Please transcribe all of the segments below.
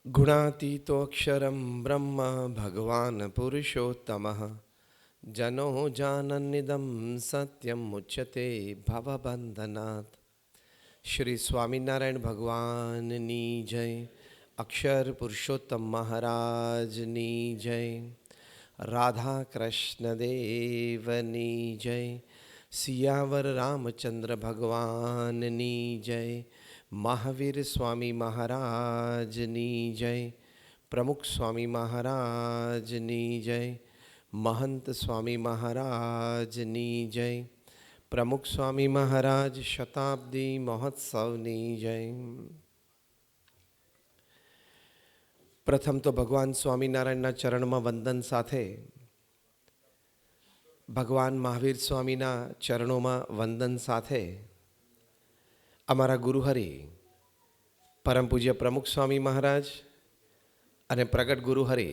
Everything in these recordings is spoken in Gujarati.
गुणातीतोऽक्षरं ब्रह्म भगवान् पुरुषोत्तमः जनो जानन्निदं सत्यं मुच्यते भवबंधनात्। श्री स्वामीनारायण भगवाननी जय। अक्षर पुरुषोत्तम महाराजनी जय। राधा कृष्ण देवनी जय। सियावर रामचंद्र भगवाननी जय। महावीर स्वामी महाराजनी जय। प्रमुख स्वामी महाराजनी जय। महंत स्वामी महाराजनी जय। प्रमुख स्वामी महाराज शताब्दी महोत्सवनी जय। प्रथम तो भगवान स्वामीनारायणना चरणमां वंदन साथे भगवान महावीर स्वामीना चरणोमां वंदन साथे अमारा गुरुहरि परम पूज्य प्रमुख स्वामी महाराज अने प्रगट गुरुहरि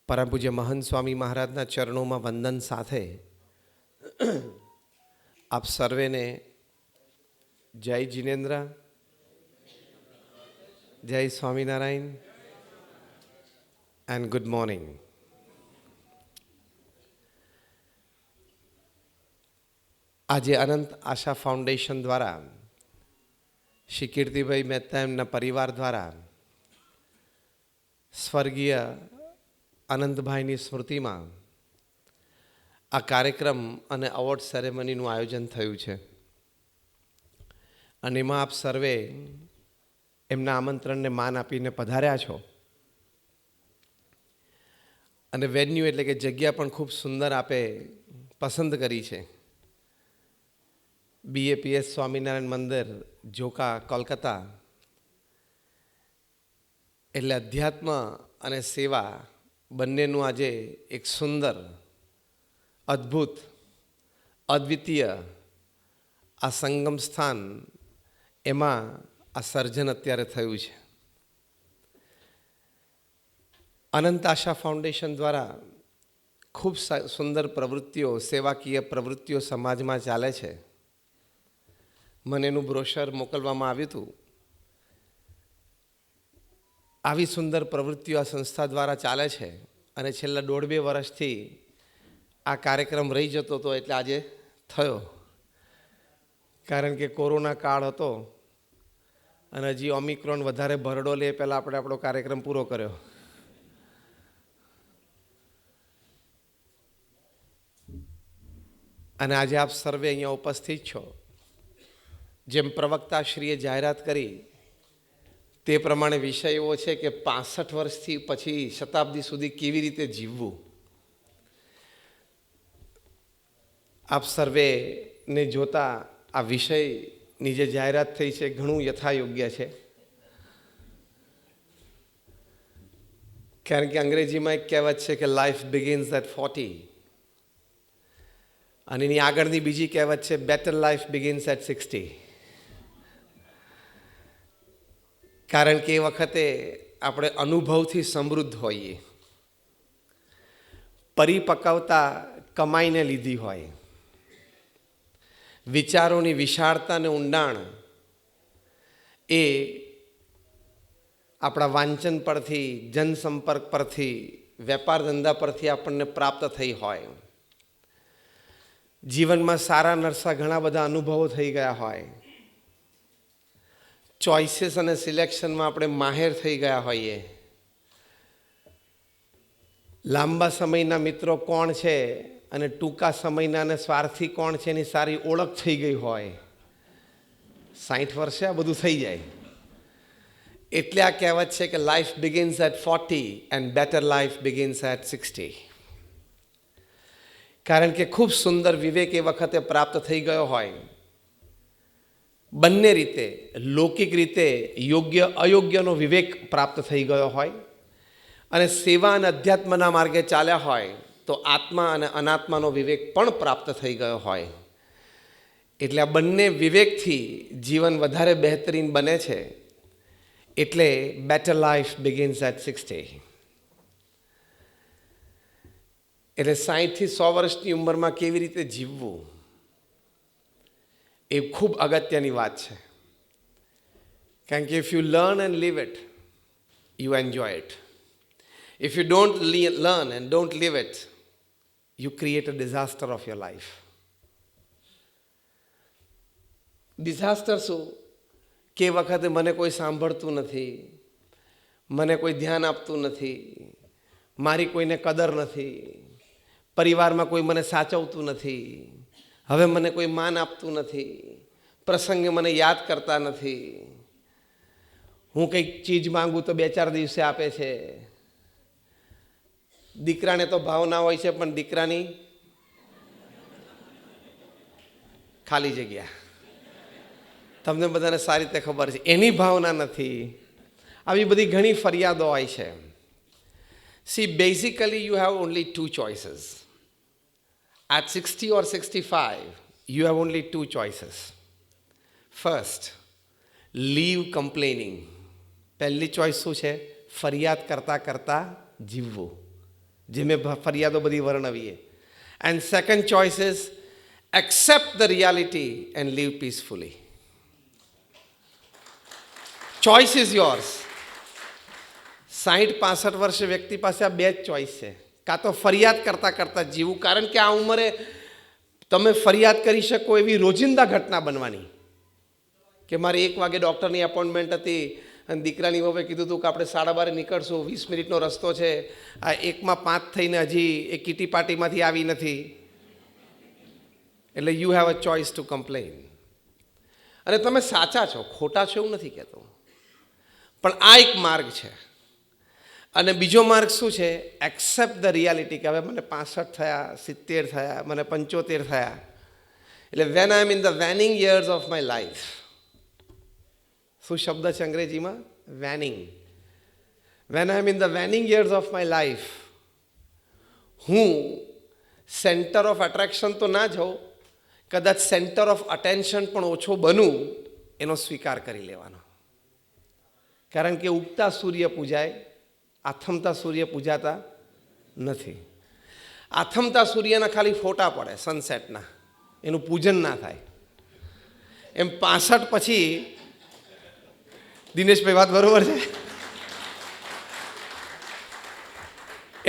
परम पूज्य महंत स्वामी महाराजना चरणोमां वंदन साथे आप सर्वे ने जय जिनेन्द्र, जय स्वामीनारायण एंड गुड मॉर्निंग। आज अनंत आशा फाउंडेशन द्वारा श्री कीर्तिभाई मेहता एमना परिवार द्वारा स्वर्गीय अनंतभाईनी स्मृति में आ कार्यक्रम अने अवॉर्ड सेरेमनीનું आयोजन थयुं छे अने एमां आप सर्वे एमना आमंत्रणने मान आपीने पधार्या छो अने वेन्यू एटले के जग्या पण खूब सुंदर आपे पसंद करी छे। BAPS स्वामीनारायण मंदिर जोका कोलकाता एटले अध्यात्म अने सेवा बंनेनुं आजे एक सुंदर अद्भुत अद्वितीय आ संगम स्थान एमां आ सर्जन अत्यारे थयुं छे। अनंत आशा फाउंडेशन द्वारा खूब सुंदर प्रवृत्तिओ सेवाकीय प्रवृत्तिओ समाज में चाले छे। मने एनुं ब्रोशर मोकलवामां आव्युं हतुं। आवी सुंदर प्रवृत्तिओ आ संस्था द्वारा चाले छे अने छेल्ला 1.5-2 वर्षथी आ कार्यक्रम रही जतो तो एटले आजे थयो, कारण के कोरोना काळ हतो अने हजी ओमिक्रॉन वधारे भरडो ले पहेला आपणे आपणो कार्यक्रम पूरो कर्यो। अने आज आप सर्वे अहींया उपस्थित छो। जेम प्रवक्ताश्रीए जाहेरात करी ते प्रमाणे विषय एवो छे के 65 वर्षथी पछी शताब्दी सुधी केवी रीते जीववुं। आप सर्वे ने जोता आ विषयनी जे जाहेरात थई छे घणुं यथायोग्य छे, कारण के अंग्रेजी में एक कहेवत छे के लाइफ बिगिन्स एट 40 अने एनी आगळनी बीजी कहेवत छे बेटर लाइफ बिगिन्स एट 60। कारण के वखते आपणे अनुभवथी समृद्ध होईए, परिपक्वता कमाईने लीधी होय, विचारोनी विशाळता ने ઊંડાણ ए आपણા वांचन परथी, जनसंपर्क परथी, वेपार धंधा परथी आपणने प्राप्त थई होय। जीवनमां सारा नरसा घणा बधा अनुभवो थई गया होय। चॉइसेस अने सिलेक्शन में आपणे माहेर थई गया होईए। लांबा समयना मित्रों कोण छे अने टूंका समयना अने स्वार्थी कोण छे एनी सारी ओळख थई गई होय। 60 वर्षे आ बधुं थई जाय। एटले आ कहेवत छे के life begins at 40 and better life begins at 60। कारण के खूब सुंदर विवेक ए वखते प्राप्त थई गयो होय। बंने रीते लौकिक रीते योग्य अयोग्यनो विवेक प्राप्त थई गयो होय अने सेवा अने अध्यात्मना मार्गे चाल्या होय तो आत्मा अने अनात्मानो विवेक पण प्राप्त थई गयो होय। एटले आ बंने विवेकथी जीवन वधारे बेहतरीन बने छे। एटले बेटर लाइफ बिगिन्स एट 60। एटले 60 થી 100 वर्षनी उंमरमां केवी रीते जीववुं ए खूब अगत्यनी वात छे। કારણ કે if you learn and live it you enjoy it. If you don't learn and don't live it, you create a disaster of your life. Disaster શું કે વખતે મને કોઈ સાંભળતું નથી, મને કોઈ ધ્યાન આપતું નથી, મારી કોઈને કદર નથી, પરિવારમાં કોઈ મને સાચવતું નથી, હવે મને કોઈ માન આપતું નથી, પ્રસંગે મને યાદ કરતા નથી, હું કંઈક ચીજ માંગું તો 2-4 દિવસે આપે છે. દીકરાને તો ભાવના હોય છે પણ દીકરાની ખાલી જગ્યા, તમને બધાને સારી રીતે ખબર છે, એની ભાવના નથી. આવી બધી ઘણી ફરિયાદો હોય છે. C, basically you have only 2 choices. At 60 or 65, you have only 2 choices. First, leave complaining. પહેલી ચોઈસ શું છે? ફરિયાદ કરતાં કરતાં જીવવું, જે મેં ફરિયાદો બધી વર્ણવીએ. And second choice is accept the reality and live peacefully. Choice is yours. 60-65 વર્ષે વ્યક્તિ પાસે આ 2 જ ચોઈસ છે. કાં તો ફરિયાદ કરતાં કરતાં જીવવું, કારણ કે આ ઉંમરે તમે ફરિયાદ કરી શકો એવી રોજિંદા ઘટના બનવાની કે મારે 1 વાગે ડૉક્ટરની એપોઇન્ટમેન્ટ હતી અને દીકરાની વહુએ કીધું હતું કે આપણે 12:30 નીકળશું, 20 મિનિટનો રસ્તો છે, આ 1:05 થઈને હજી એ કીટી પાર્ટીમાંથી આવી નથી. એટલે you have a choice to complain. અને તમે સાચા છો, ખોટા છો એવું નથી કહેતો, પણ આ એક માર્ગ છે. અને બીજો માર્ગ શું છે? એક્સેપ્ટ ધ રિયાલિટી, કે હવે મને 65 થયા, 70 થયા, મને 75 થયા. એટલે when I am in the waning years of my life. શું શબ્દ છે અંગ્રેજીમાં? Waning. When I am in the waning years of my life, હું સેન્ટર ઓફ એટ્રેક્શન તો ના જાઉં, કદાચ સેન્ટર ઓફ અટેન્શન પણ ઓછો બનું, એનો સ્વીકાર કરી લેવાનો. કારણ કે ઉગતા સૂર્ય પૂજાય, આથમતા સૂર્ય પૂજાતા નથી. આથમતા સૂર્યના ખાલી ફોટા પડે સનસેટના, એનું પૂજન ના થાય. એમ 65 પછી, દિનેશભાઈ વાત બરોબર છે,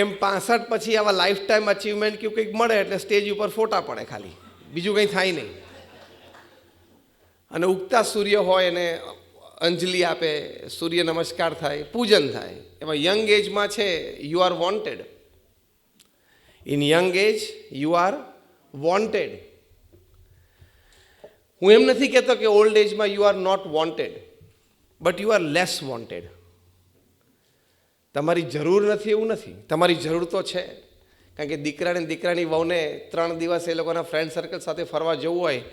એમ 65 પછી આવા લાઈફ ટાઈમ અચીવમેન્ટ કે કંઈક મળે એટલે સ્ટેજ ઉપર ફોટા પડે ખાલી, બીજું કંઈ થાય નહીં. અને ઉગતા સૂર્ય હોય એને અંજલિ આપે, સૂર્ય નમસ્કાર થાય, પૂજન થાય. એમાં યંગ એજમાં છે, you are wanted. In young age you are wanted. હું એમ નથી કહેતો કે ઓલ્ડ એજમાં you are not wanted, but you are less wanted. તમારી જરૂર નથી એવું નથી, તમારી જરૂર તો છે. કારણ કે દીકરાની વહુને 3 દિવસ એ લોકોના ફ્રેન્ડ સર્કલ સાથે ફરવા જવું હોય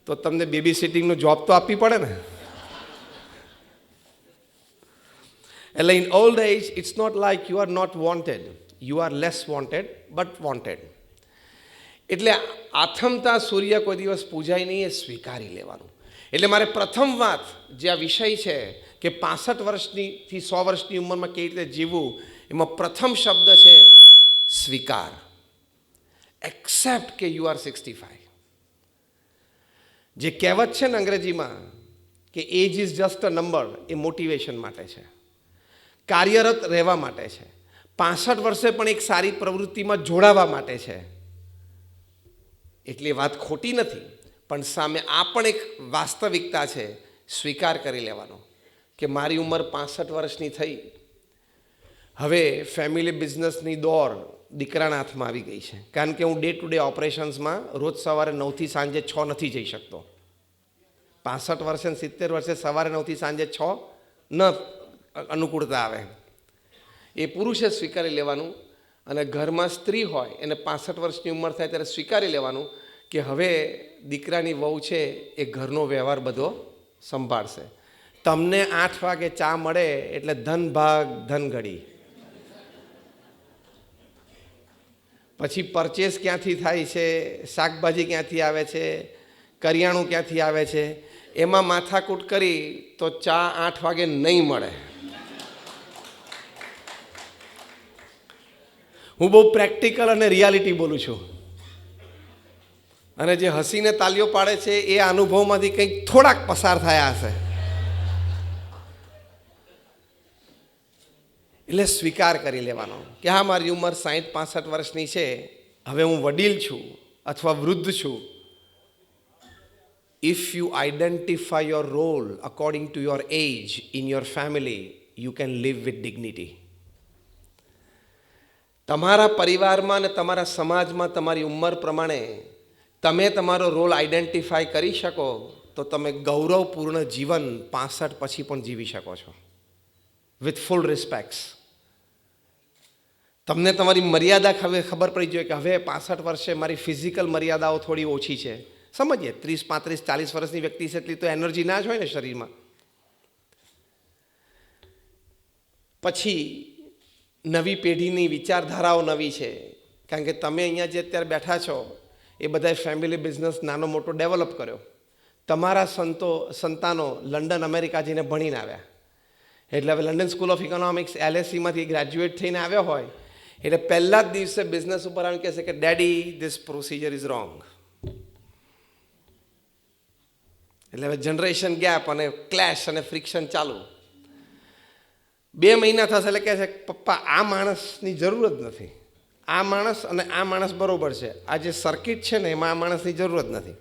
તો તમને બેબી સિટિંગનો જોબ તો આપવી પડે ને. એટલે in old age it's not like you are not wanted, you are less wanted but wanted. એટલે આથમતા સૂર્ય કોઈ દિવસ પૂજાય નહીં, એ સ્વીકારી લેવાનું. એટલે મારે પ્રથમ વાત જે આ વિષય છે કે 65 વર્ષથી 100 વર્ષની ઉંમરમાં કેવી રીતે જીવવું, એમાં પ્રથમ શબ્દ છે સ્વીકાર. એક્સેપ્ટ કે યુ આર 65. જે કહેવત છે ને અંગ્રેજીમાં કે age is just a number, એ મોટિવેશન માટે છે, કાર્યરત રહેવા માટે છે. 65 વર્ષે પણ એક સારી પ્રવૃત્તિમાં જોડાવા માટે છે. એટલે વાત ખોટી નથી, પણ સામે આ પણ એક વાસ્તવિકતા છે. સ્વીકાર કરી લેવાનો કે મારી ઉંમર 65 વર્ષની થઈ, હવે ફેમિલી બિઝનેસની દોર દીકરાના હાથમાં આવી ગઈ છે. કારણ કે હું ડે ટુ ડે ઓપરેશન્સમાં રોજ સવારે 9 થી સાંજે 6 નથી જઈ શકતો. 65 વર્ષે 70 વર્ષે સવારે 9 થી સાંજે 6 ન અનુકૂળતા આવે. એ પુરુષે સ્વીકારી લેવાનું. અને ઘરમાં સ્ત્રી હોય એને 65 વર્ષની ઉંમર થાય ત્યારે સ્વીકારી લેવાનું કે હવે દીકરાની વહુ છે એ ઘરનો વ્યવહાર બધો સંભાળશે. તમને 8 વાગે ચા મળે એટલે ધન ભાગ ધન ઘડી. પછી પરચેસ ક્યાંથી થાય છે, શાકભાજી ક્યાંથી આવે છે, કરિયાણું ક્યાંથી આવે છે, એમાં માથાકૂટ કરી તો ચા 8 વાગે નહીં મળે. હું બહુ પ્રેક્ટિકલ અને રિયાલિટી બોલું છું. અને જે હસીને તાલીઓ પાડે છે એ અનુભવમાંથી કંઈક થોડાક પસાર થયા હશે. એટલે સ્વીકાર કરી લેવાનો કે હા, મારી ઉંમર 60-65 વર્ષની છે, હવે હું વડીલ છું અથવા વૃદ્ધ છું. If you identify your role according to your age in your family, you can live with dignity. તમારા પરિવારમાં અને તમારા સમાજમાં તમારી ઉંમર પ્રમાણે તમે તમારો રોલ આઈડેન્ટિફાય કરી શકો તો તમે ગૌરવપૂર્ણ જીવન 65 પછી પણ જીવી શકો છો, વિથ ફૂલ રિસ્પેક્ટ્સ. તમને તમારી મર્યાદા ખબર પડી જોઈએ કે હવે 65 વર્ષે મારી ફિઝિકલ મર્યાદાઓ થોડી ઓછી છે. સમજીએ, 30, 35, 40 વર્ષની વ્યક્તિ છે એટલી તો એનર્જી ના જ હોય ને શરીરમાં. પછી નવી પેઢીની વિચારધારાઓ નવી છે, કારણ કે તમે અહીંયા જે અત્યારે બેઠા છો એ બધાએ ફેમિલી બિઝનેસ નાનો મોટો ડેવલપ કર્યો. તમારા સંતાનો લંડન, અમેરિકા જઈને ભણીને આવ્યા, એટલે હવે લંડન સ્કૂલ ઓફ ઇકોનોમિક્સ LSEમાંથી ગ્રેજ્યુએટ થઈને આવ્યો હોય એટલે પહેલા જ દિવસે બિઝનેસ ઉપર આવીને કહેશે કે daddy, this procedure is wrong. એટલે હવે જનરેશન ગેપ અને ક્લેશ અને ફ્રિક્શન ચાલુ. 2 મહિના થશે એટલે કહે છે પપ્પા આ માણસની જરૂર જ નથી, આ માણસ અને આ માણસ બરાબર છે, આ જે સર્કિટ છે ને એમાં આ માણસની જરૂર જ નથી.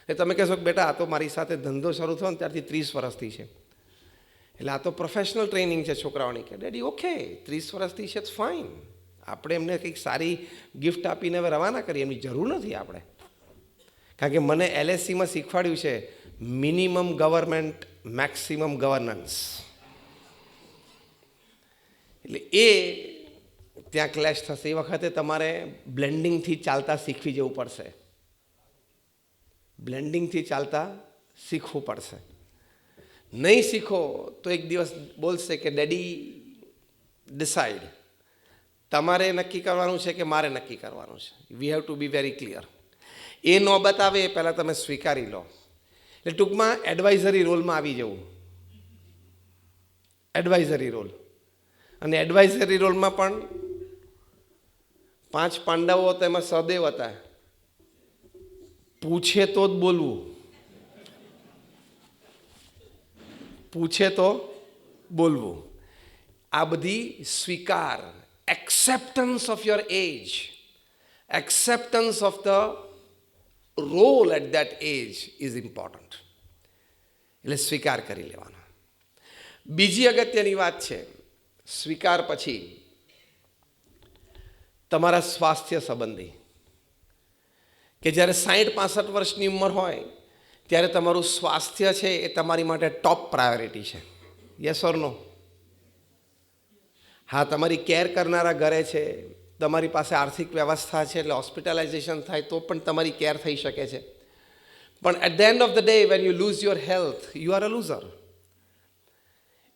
એટલે તમે કહેશો કે બેટા આ તો મારી સાથે ધંધો શરૂ થયો ને ત્યારથી 30 વર્ષથી છે, એટલે આ તો પ્રોફેશનલ ટ્રેનિંગ છે છોકરાઓની. કે ડેડી ઓકે, 30 વર્ષથી છે તો ફાઇન, આપણે એમને કંઈક સારી ગિફ્ટ આપીને હવે રવાના કરીએ, એમની જરૂર નથી આપણે. કારણ કે મને LSEમાં શીખવાડ્યું છે મિનિમમ ગવર્મેન્ટ, મેક્સિમમ ગવર્નન્સ. એટલે એ ત્યાં ક્લેશ થશે. એ વખતે તમારે બ્લેન્ડિંગથી ચાલતા શીખવી જવું પડશે, બ્લેન્ડિંગથી ચાલતા શીખવું પડશે. નહીં શીખો તો એક દિવસ બોલશે કે ડેડી ડિસાઇડ, તમારે નક્કી કરવાનું છે કે મારે નક્કી કરવાનું છે. We have to be very clear. એ નોબત આવે એ પહેલાં તમે સ્વીકારી લો. એટલે ટૂંકમાં એડવાઇઝરી રોલમાં આવી જવું, એડવાઇઝરી રોલ. અને એડવાઇઝરી રોલમાં પણ 5 પાંડવો હતા, એમાં સહદેવ હતા. પૂછે તો જ બોલવું, પૂછે તો બોલવું. આ બધી સ્વીકાર, acceptance of your age, acceptance of the role at that age is important. એટલે સ્વીકાર કરી લેવાનો. બીજી અગત્યની વાત છે, સ્વીકાર પછી તમારા સ્વાસ્થ્ય સંબંધી, કે જ્યારે 60-65 વર્ષની ઉંમર હોય ત્યારે તમારું સ્વાસ્થ્ય છે એ તમારી માટે ટોપ પ્રાયોરિટી છે. યસ ઓર નો? હા, તમારી કેર કરનારા ઘરે છે, તમારી પાસે આર્થિક વ્યવસ્થા છે, એટલે હોસ્પિટલાઇઝેશન થાય તો પણ તમારી કેર થઈ શકે છે. પણ at the end of the day when you lose your health, you are a loser.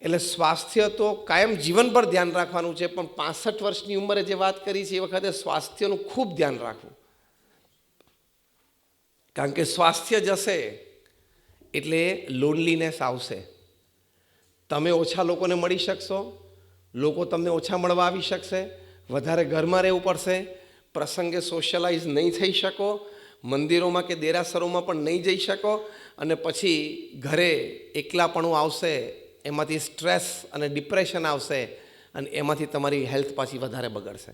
એટલે સ્વાસ્થ્ય તો કાયમ જીવન પર ધ્યાન રાખવાનું છે, પણ 65 વર્ષની ઉંમરે જે વાત કરી છે એ વખતે સ્વાસ્થ્યનું ખૂબ ધ્યાન રાખવું. કારણ કે સ્વાસ્થ્ય જશે એટલે લોનલીનેસ આવશે. તમે ઓછા લોકોને મળી શકશો, લોકો તમને ઓછા મળવા આવી શકશે, વધારે ઘરમાં રહેવું પડશે, પ્રસંગે સોશિયલાઇઝ નહીં થઈ શકો, મંદિરોમાં કે દેરાસરોમાં પણ નહીં જઈ શકો, અને પછી ઘરે એકલાપણું આવશે, એમાંથી સ્ટ્રેસ અને ડિપ્રેશન આવશે, અને એમાંથી તમારી હેલ્થ પાછી વધારે બગડશે.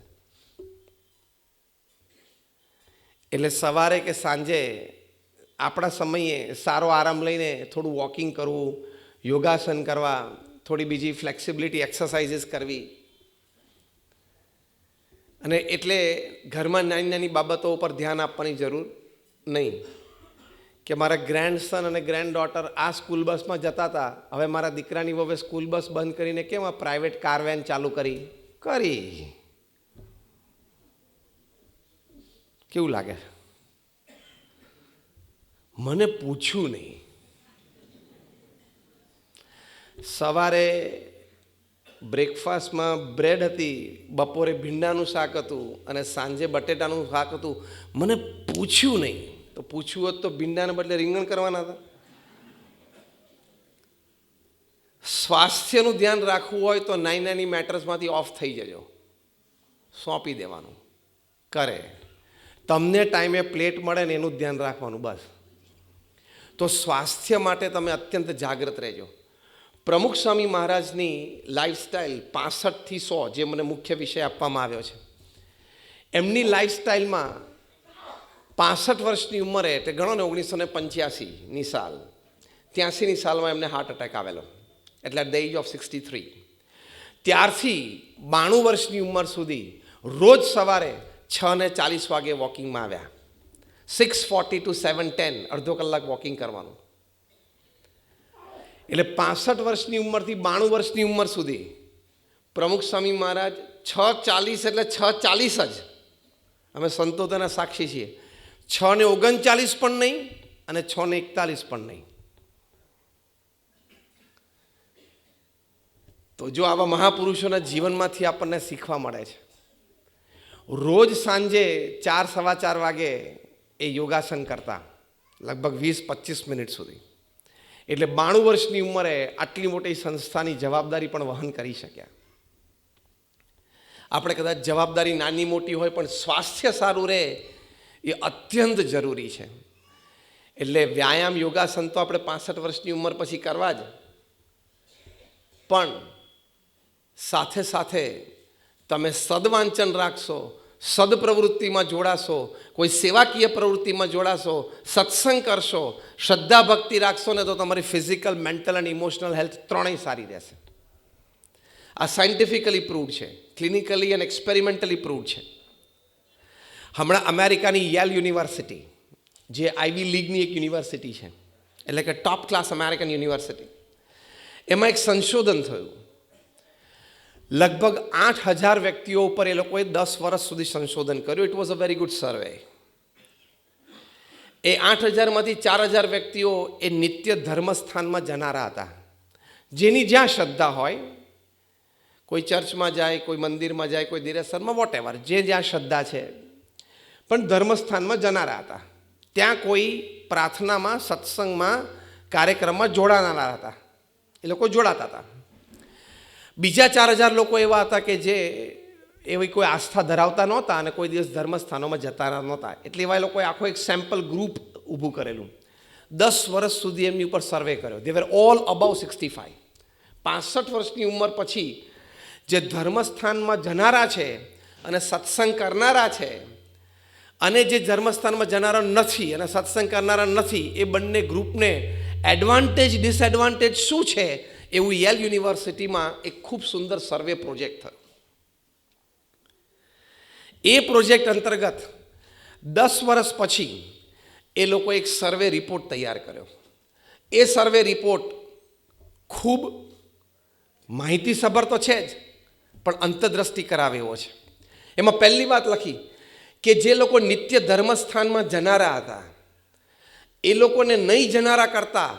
એટલે સવારે કે સાંજે આપણા સમયે સારો આરામ લઈને થોડું વોકિંગ કરવું, યોગાસન કરવા, થોડી બીજી ફ્લેક્સિબિલિટી એક્સરસાઇઝીસ કરવી. અને એટલે ઘરમાં નાની નાની બાબતો ઉપર ધ્યાન આપવાની જરૂર નહીં. કે મારા ગ્રેન્ડસન અને ગ્રેન્ડ ડોટર આ સ્કૂલ બસમાં જતા હતા, હવે મારા દીકરાની વહુએ સ્કૂલ બસ બંધ કરીને કેમ આ પ્રાઇવેટ કાર વેન ચાલુ કરી. કેવું લાગે? મને પૂછ્યું નહીં. સવારે બ્રેકફાસ્ટમાં બ્રેડ હતી, બપોરે ભીંડાનું શાક હતું અને સાંજે બટેટાનું શાક હતું. મને પૂછ્યું નહીં. તો પૂછ્યું હોત તો ભીંડાને બદલે રીંગણ કરવાના હતા. સ્વાસ્થ્યનું ધ્યાન રાખવું હોય તો નાની નાની મેટર્સમાંથી ઓફ થઈ જજો, સોંપી દેવાનું. કરે તમને ટાઈમે પ્લેટ મળે ને એનું ધ્યાન રાખવાનું બસ. તો સ્વાસ્થ્ય માટે તમે અત્યંત જાગૃત રહેજો. પ્રમુખ સ્વામી મહારાજની લાઈફસ્ટાઈલ 65થી 100, જે મને મુખ્ય વિષય આપવામાં આવ્યો છે, એમની લાઈફસ્ટાઈલમાં 65 વર્ષની ઉંમરે, એટલે ગણો ને 1985ની સાલ, 83ની સાલમાં એમને હાર્ટ એટેક આવેલો, એટલે એટ ધ એજ ઓફ 63. ત્યારથી 92 વર્ષની ઉંમર સુધી રોજ સવારે 6:40 વાગે વોકિંગમાં આવ્યા. 6:40 to 7:10, અડધો કલાક વોકિંગ કરવાનું. એટલે 65 વર્ષની ઉંમરથી 92 વર્ષની ઉંમર સુધી પ્રમુખ સ્વામી મહારાજ 6:40 એટલે 6:40 જ. અમે સંતો તેના સાક્ષી છીએ. 6:39 પણ નહીં અને 6:41 પણ નહીં. તો જો આવા મહાપુરુષોના જીવનમાંથી આપણને શીખવા મળે છે. રોજ સાંજે 4-4:15 વાગે એ યોગાસન કરતા, લગભગ 20-25 મિનિટ સુધી. એટલે 92 વર્ષની ઉંમરે આટલી મોટી સંસ્થાની જવાબદારી પણ વહન કરી શક્યા. આપણે કદાચ જવાબદારી નાની મોટી હોય, પણ સ્વાસ્થ્ય સારું રહે એ અત્યંત જરૂરી છે. એટલે વ્યાયામ યોગાસન તો આપણે 65 વર્ષની ઉંમર પછી કરવા જ, પણ સાથે સાથે તમે સદવાંચન રાખશો, સદપ્રવૃત્તિમાં જોડાશો, કોઈ સેવાકીય પ્રવૃત્તિમાં જોડાશો, સત્સંગ કરશો, શ્રદ્ધા ભક્તિ રાખશો ને, તો તમારી ફિઝિકલ, મેન્ટલ અને ઇમોશનલ હેલ્થ ત્રણેય સારી રહેશે. આ સાયન્ટિફિકલી પ્રૂવડ છે, ક્લિનિકલી અને એક્સપેરિમેન્ટલી પ્રૂવડ છે. હમણાં અમેરિકાની યેલ યુનિવર્સિટી, જે આઈવી લીગની એક યુનિવર્સિટી છે, એટલે કે ટોપ ક્લાસ અમેરિકન યુનિવર્સિટી, એમાં એક સંશોધન થયું. લગભગ 8,000 વ્યક્તિઓ ઉપર એ લોકોએ 10 વર્ષ સુધી સંશોધન કર્યું. It was a very good survey. એ 8,000માંથી 4,000 વ્યક્તિઓ એ નિત્ય ધર્મસ્થાનમાં જનારા હતા, જેની જ્યાં શ્રદ્ધા હોય, કોઈ ચર્ચમાં જાય, કોઈ મંદિરમાં જાય, કોઈ દેરાસરમાં, વોટ એવર, જે જ્યાં શ્રદ્ધા છે, પણ ધર્મસ્થાનમાં જનારા હતા. ત્યાં કોઈ પ્રાર્થનામાં, સત્સંગમાં, કાર્યક્રમમાં જોડાનારા હતા. એ લોકો જોડાતા હતા. બીજા 4,000 લોકો એવા હતા કે જે એવી કોઈ આસ્થા ધરાવતા નહોતા અને કોઈ દિવસ ધર્મસ્થાનોમાં જતા નહોતા. એટલે એવા લોકોએ આખો એક સેમ્પલ ગ્રુપ ઊભું કરેલું. 10 વર્ષ સુધી એમની ઉપર સર્વે કર્યો. દે વેર ઓલ અબાઉ 65. 65 વર્ષની ઉંમર પછી જે ધર્મસ્થાનમાં જનારા છે અને સત્સંગ કરનારા છે, અને જે ધર્મસ્થાનમાં જનારા નથી અને સત્સંગ કરનારા નથી, એ બંને ગ્રુપને એડવાન્ટેજ, ડિસએડવાન્ટેજ શું છે, એવું યેલ યુનિવર્સિટીમાં એક ખૂબ સુંદર સર્વે પ્રોજેક્ટ થયો. એ પ્રોજેક્ટ અંતર્ગત 10 વર્ષ પછી એ લોકો એક સર્વે રિપોર્ટ તૈયાર કર્યો. એ સર્વે રિપોર્ટ ખૂબ માહિતીસભર તો છે જ, પણ અંતરદ્રષ્ટિ કરાવે એવો છે. એમાં પહેલી વાત લખી કે જે લોકો નિત્ય ધર્મસ્થાનમાં જનારા હતા, એ લોકોને નહીં જનારા કરતા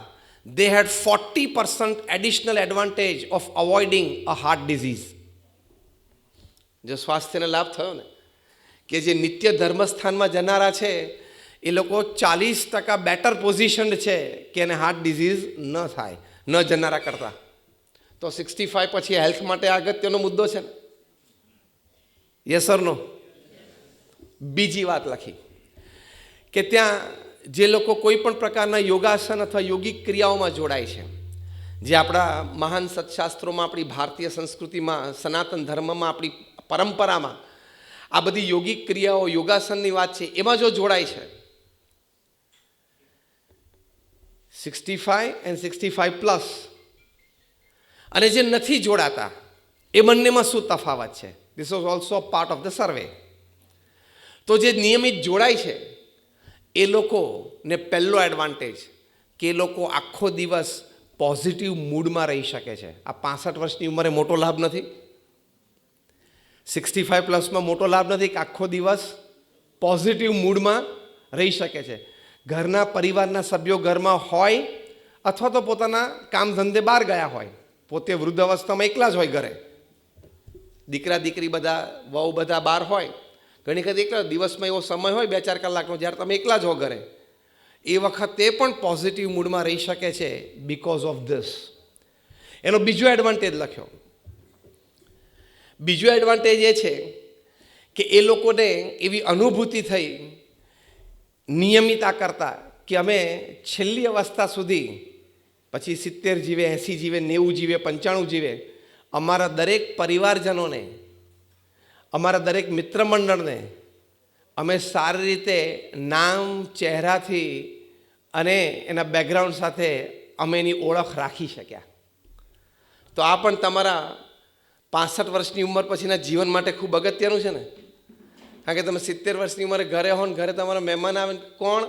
they had 40% additional advantage of avoiding a heart disease. જો સ્વાસ્થ્યને લાભ થયો ને, કે જે નિત્ય ધર્મસ્થાનમાં જનારા છે એ લોકો 40% બેટર પોઝિશન્ડ છે કે એને હાર્ટ ડિઝીઝ ન થાય, ન જનારા કરતા. તો 65 પછી હેલ્થ માટે અગત્યનો મુદ્દો છે ને? યસ ઓર નો? બીજી વાત લખી કે ત્યાં જે લોકો કોઈ પણ પ્રકારના યોગાસન અથવા યોગિક ક્રિયાઓમાં જોડાય છે, જે આપણા મહાન સત્શાસ્ત્રોમાં, આપણી ભારતીય સંસ્કૃતિમાં, સનાતન ધર્મમાં, આપણી પરંપરામાં આ બધી યોગિક ક્રિયાઓ, યોગાસનની વાત છે, એમાં જો જોડાય છે, 65 and 65+, અને જે નથી જોડાતા, એ બંનેમાં શું તફાવત છે? This was also part of the survey. તો જે નિયમિત જોડાય છે એ લોકોને પહેલો એડવાન્ટેજ કે એ લોકો આખો દિવસ પોઝિટિવ મૂડમાં રહી શકે છે. આ 65 વર્ષની ઉંમરે મોટો લાભ નથી? 65+માં મોટો લાભ નથી કે આખો દિવસ પોઝિટિવ મૂડમાં રહી શકે છે? ઘરના, પરિવારના સભ્યો ઘરમાં હોય અથવા તો પોતાના કામ ધંધે બહાર ગયા હોય, પોતે વૃદ્ધ અવસ્થામાં એકલા જ હોય ઘરે, દીકરા દીકરી બધા, વહુ બધા બહાર હોય, ઘણી વખત એકલા, દિવસમાં એવો સમય હોય 2-4 કલાકનો જ્યારે તમે એકલા જ હો ઘરે, એ વખતે પણ પોઝિટિવ મૂડમાં રહી શકે છે બિકોઝ ઓફ ધીસ. એનો બીજો એડવાન્ટેજ લખ્યો. બીજો એડવાન્ટેજ એ છે કે એ લોકોને એવી અનુભૂતિ થઈ નિયમિતતા કરતા કે અમે છેલ્લી અવસ્થા સુધી પછી 70 જીવે, 80 જીવે, 90 જીવે, 95 જીવે, અમારા દરેક પરિવારજનોને, અમારા દરેક મિત્ર મંડળને અમે સારી રીતે નામ, ચહેરાથી અને એના બેકગ્રાઉન્ડ સાથે અમે એની ઓળખ રાખી શક્યા. તો આ પણ તમારા 65 વર્ષની ઉંમર પછીના જીવન માટે ખૂબ અગત્યનું છે ને. કારણ કે તમે 70 વર્ષની ઉંમરે ઘરે હો ને ઘરે તમારા મહેમાન આવે, કોણ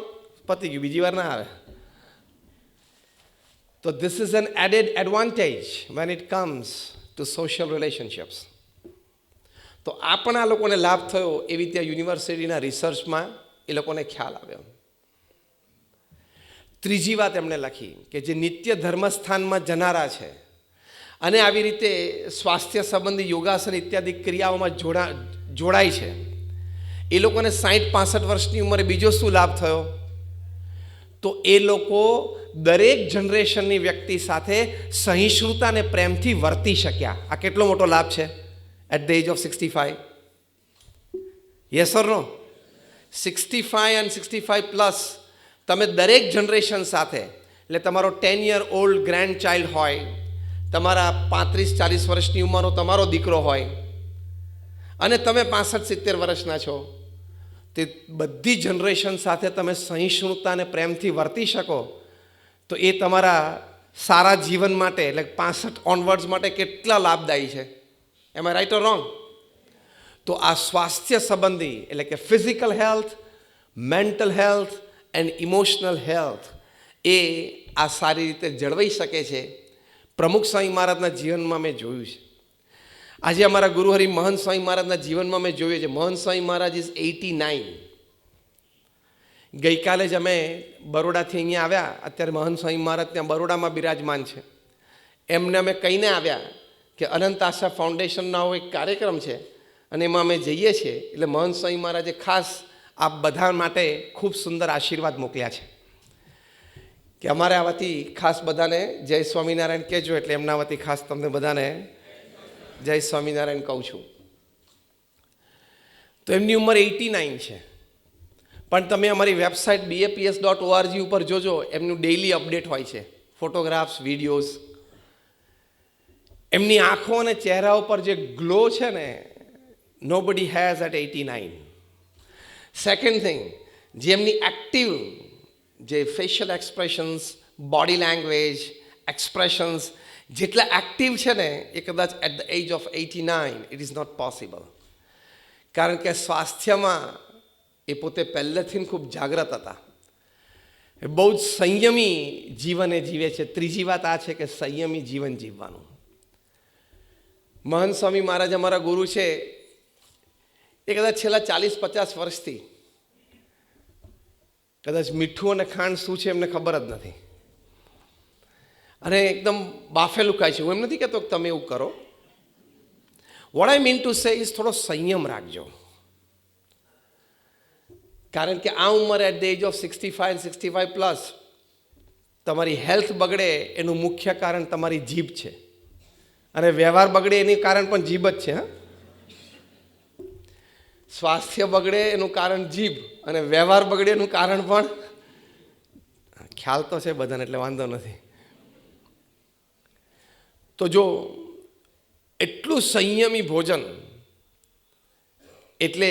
પતી ગયું, બીજી વાર ના આવે. તો this is an added advantage when it comes to social relationships. તો આ પણ આ લોકોને લાભ થયો એવી ત્યાં યુનિવર્સિટીના રિસર્ચમાં એ લોકોને ખ્યાલ આવ્યો. ત્રીજી વાત એમણે લખી કે જે નિત્ય ધર્મસ્થાનમાં જનારા છે અને આવી રીતે સ્વાસ્થ્ય સંબંધી યોગાસન ઇત્યાદિ ક્રિયાઓમાં જોડાય છે, એ લોકોને 60-65 વર્ષની ઉંમરે બીજો શું લાભ થયો? તો એ લોકો દરેક જનરેશનની વ્યક્તિ સાથે સહિષ્ણુતા અને પ્રેમથી વર્તી શક્યા. આ કેટલો મોટો લાભ છે at the age of 65. Yes or no? 65 and 65+ તમે દરેક જનરેશન સાથે, એટલે તમારો 10 year old ગ્રેન્ડ ચાઇલ્ડ હોય, તમારા 35-40 વર્ષની ઉંમરનો તમારો દીકરો હોય અને તમે 65-70 વર્ષના છો, તે બધી જનરેશન સાથે તમે સહિષ્ણુતા અને પ્રેમથી વર્તી શકો, તો એ તમારા સારા જીવન માટે, એટલે 65 ઓનવર્ડ્સ માટે કેટલા લાભદાયી છે. Am I right or wrong? તો આ સ્વાસ્થ્ય સંબંધી, એટલે કે physical health, mental health and emotional health, એ આ સારી રીતે જળવાઈ શકે છે. પ્રમુખ સ્વામી મહારાજના જીવનમાં મેં જોયું છે. આજે અમારા ગુરુહરિ મહંત સ્વામી મહારાજના જીવનમાં મેં જોયું છે. મહંત સ્વામી મહારાજ ઇઝ 89. ગઈકાલે જ અમે બરોડાથી અહીંયા આવ્યા. અત્યારે મહંત સ્વામી મહારાજ ત્યાં બરોડામાં બિરાજમાન છે. એમને અમે કહીને આવ્યા કે અનંત આશા ફાઉન્ડેશનનો એક કાર્યક્રમ છે અને એમાં અમે જઈએ છીએ. એટલે મહંત સ્વામી મહારાજે ખાસ આ બધા માટે ખૂબ સુંદર આશીર્વાદ મોકલ્યા છે કે અમારે આ વતી ખાસ બધાને જય સ્વામિનારાયણ કહેજો. એટલે એમના વતી ખાસ તમને બધાને જય સ્વામિનારાયણ કહું છું. તો એમની ઉંમર 89 છે, પણ તમે અમારી વેબસાઇટ baps.org ઉપર જોજો, એમનું ડેઇલી અપડેટ હોય છે, ફોટોગ્રાફ્સ, વિડીયોઝ. એમની આંખો અને ચહેરા ઉપર જે ગ્લો છે ને, nobody has at 89. Second thing, જે એમની એક્ટિવ જે facial expressions, body language, expressions જેટલા એક્ટિવ છે ને, એ કદાચ at the age of 89 it is not possible. કારણ કે સ્વાસ્થ્યમાં એ પોતે પહેલેથી ખૂબ જાગ્રત હતા. એ બહુ જ સંયમી જીવન એ જીવે છે. ત્રીજી વાત આ છે કે સંયમી જીવન જીવવાનું. મહંત સ્વામી મહારાજ અમારા ગુરુ છે, એ કદાચ છેલ્લા 40-50 વર્ષથી કદાચ મીઠું અને ખાંડ શું છે એમને ખબર જ નથી, અને એકદમ બાફેલું ખાય છે. હું એમ નથી કહેતો કે તમે એવું કરો. What I mean to say is થોડો સંયમ રાખજો. કારણ કે આ ઉંમરે at the age of 65 and 65+ તમારી હેલ્થ બગડે એનું મુખ્ય કારણ તમારી જીભ છે, અને વ્યવહાર બગડે એનું કારણ પણ જીભ જ છે. હા, સ્વાસ્થ્ય બગડે એનું કારણ જીભ અને વ્યવહાર બગડે એનું કારણ પણ, ખ્યાલ તો છે બધાને એટલે વાંધો નથી. તો જો એટલું સંયમી ભોજન, એટલે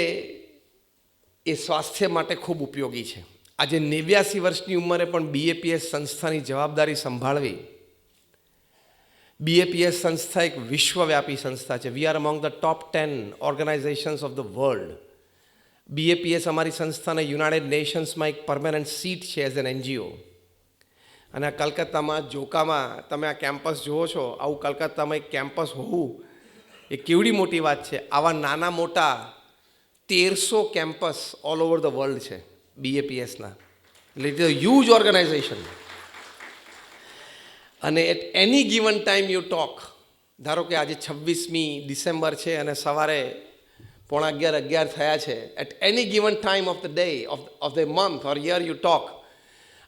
એ સ્વાસ્થ્ય માટે ખૂબ ઉપયોગી છે. આજે 89 વર્ષની ઉંમરે પણ BAPS સંસ્થાની જવાબદારી સંભાળવી. BAPS સંસ્થા એક વિશ્વવ્યાપી સંસ્થા છે. We are among the top 10 organisations of the world. BAPS અમારી સંસ્થાના યુનાઇટેડ નેશન્સમાં એક પરમેનન્ટ સીટ છે એઝ એન NGO. અને આ કલકત્તામાં જોકામાં તમે આ કેમ્પસ જુઓ છો, આવું કલકત્તામાં એક કેમ્પસ હોવું એ કેવડી મોટી વાત છે. આવા નાના મોટા 1300 campus all over the world છે BAPSના. એટલે it is a huge organisation. અને at any given time you talk, ધારો કે આજે 26મી ડિસેમ્બર છે અને સવારે 11:15 થયા છે. At any given time of the day of the month or year you talk,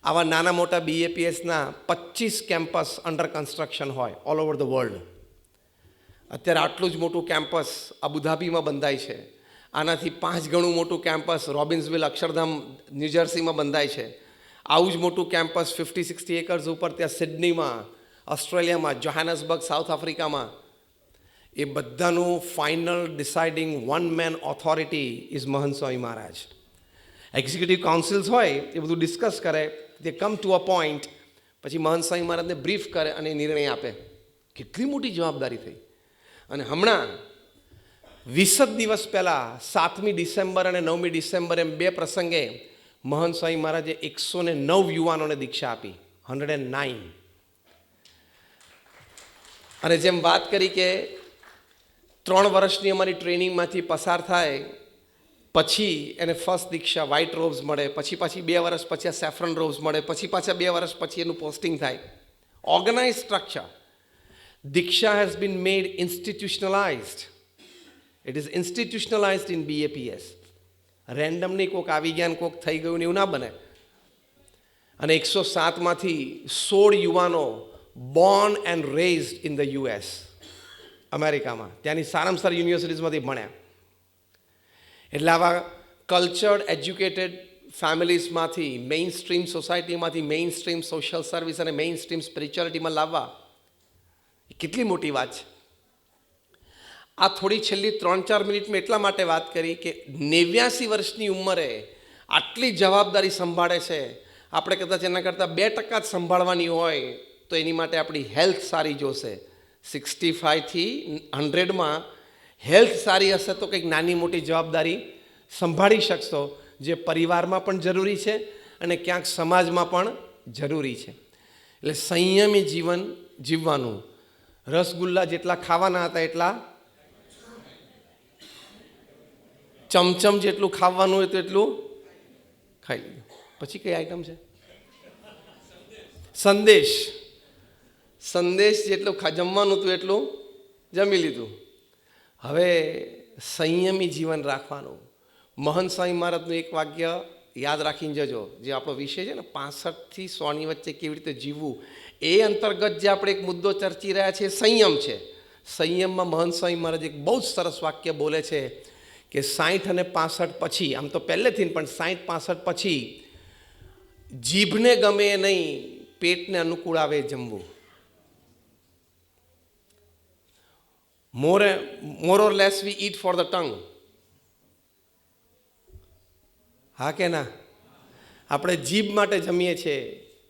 આવા નાના મોટા BAPSના 25 કેમ્પસ અંડર કન્સ્ટ્રક્શન હોય ઓલ ઓવર ધ વર્લ્ડ. અત્યારે આટલું જ મોટું કેમ્પસ અબુધાબીમાં બંધાય છે. આનાથી 5 ગણું મોટું કેમ્પસ રોબિન્સવિલ, અક્ષરધામ, ન્યૂજર્સીમાં બંધાય છે. આવું જ મોટું કેમ્પસ 50-60 એકર્સ ઉપર ત્યાં સિડનીમાં, ઓસ્ટ્રેલિયામાં, જોહાનસબર્ગ, સાઉથ આફ્રિકામાં, એ બધાનું final deciding one man authority is મહંત સ્વામી મહારાજ. એક્ઝિક્યુટિવ કાઉન્સિલ્સ હોય એ બધું ડિસ્કસ કરે, તે કમ ટુ અ પોઈન્ટ, પછી મહંત સ્વામી મહારાજને બ્રીફ કરે અને નિર્ણય આપે. કેટલી મોટી જવાબદારી થઈ. અને હમણાં 20 દિવસ પહેલાં 7મી ડિસેમ્બર અને 9મી ડિસેમ્બર એમ 2 પ્રસંગે મહંત સ્વામી મહારાજે 109 યુવાનોને દીક્ષા આપી. 109. અને જેમ વાત કરી કે 3 વર્ષની અમારી ટ્રેનિંગમાંથી પસાર થાય પછી એને ફર્સ્ટ દીક્ષા વ્હાઇટ રોબ્સ મળે, પછી 2 વર્ષ પછી આ સેફ્રન રોબ્સ મળે, પછી પાછા 2 વર્ષ પછી એનું પોસ્ટિંગ થાય. Organise structure. Diksha has been made institutionalised. It is institutionalised in BAPS. Randomly કોઈક આવી ગયા, કોઈક થઈ ગયું ને એવું ના બને. અને 107માંથી 16 યુવાનો born and raised in the US, અમેરિકામાં, ત્યાંની સારામાં સારી યુનિવર્સિટીઝમાંથી ભણ્યા. એટલે આવા કલ્ચર્ડ, એજ્યુકેટેડ ફેમિલીઝમાંથી, મેઇન સ્ટ્રીમ સોસાયટીમાંથી મેઇન સ્ટ્રીમ સોશિયલ સર્વિસ અને મેઇન સ્ટ્રીમ સ્પિરિચ્યુઆલિટીમાં લાવવા એ કેટલી મોટી વાત છે. આ થોડી છેલ્લી 3-4 મિનિટમાં એટલા માટે વાત કરી કે 89 વર્ષની ઉંમરે આટલી જવાબદારી સંભાળે છે. આપણે કદાચ એના કરતાં 2% જ સંભાળવાની હોય તો એની માટે આપણી હેલ્થ સારી જોશે. 65થી 100માં હેલ્થ સારી હશે તો કંઈક નાની મોટી જવાબદારી સંભાળી શકશો, જે પરિવારમાં પણ જરૂરી છે અને ક્યાંક સમાજમાં પણ જરૂરી છે. એટલે સંયમી જીવન જીવવાનું. રસગુલ્લા જેટલા ખાવાના હતા એટલા, ચમચમ જેટલું ખાવાનું હોય તો એટલું ખાઈ લીધું. પછી કઈ આઈટમ છે? સંદેશ. સંદેશ જેટલું જમવાનું હતું એટલું જમી લીધું. હવે સંયમી જીવન રાખવાનું. મહંત સ્વામી મહારાજનું એક વાક્ય યાદ રાખીને જજો, જે આપણો વિષય છે ને 65થી 100ની વચ્ચે કેવી રીતે જીવવું, એ અંતર્ગત જે આપણે એક મુદ્દો ચર્ચી રહ્યા છીએ સંયમ છે. સંયમમાં મહંત સ્વામી મહારાજ એક બહુ જ સરસ વાક્ય બોલે છે કે 60 અને 65 પછી, આમ તો પહેલેથી પણ 60-65 પછી જીભને ગમે નહીં, પેટને અનુકૂળ આવે જમવું. More or less we eat for the tongue. હા કે ના? આપણે જીભ માટે જમીએ છીએ.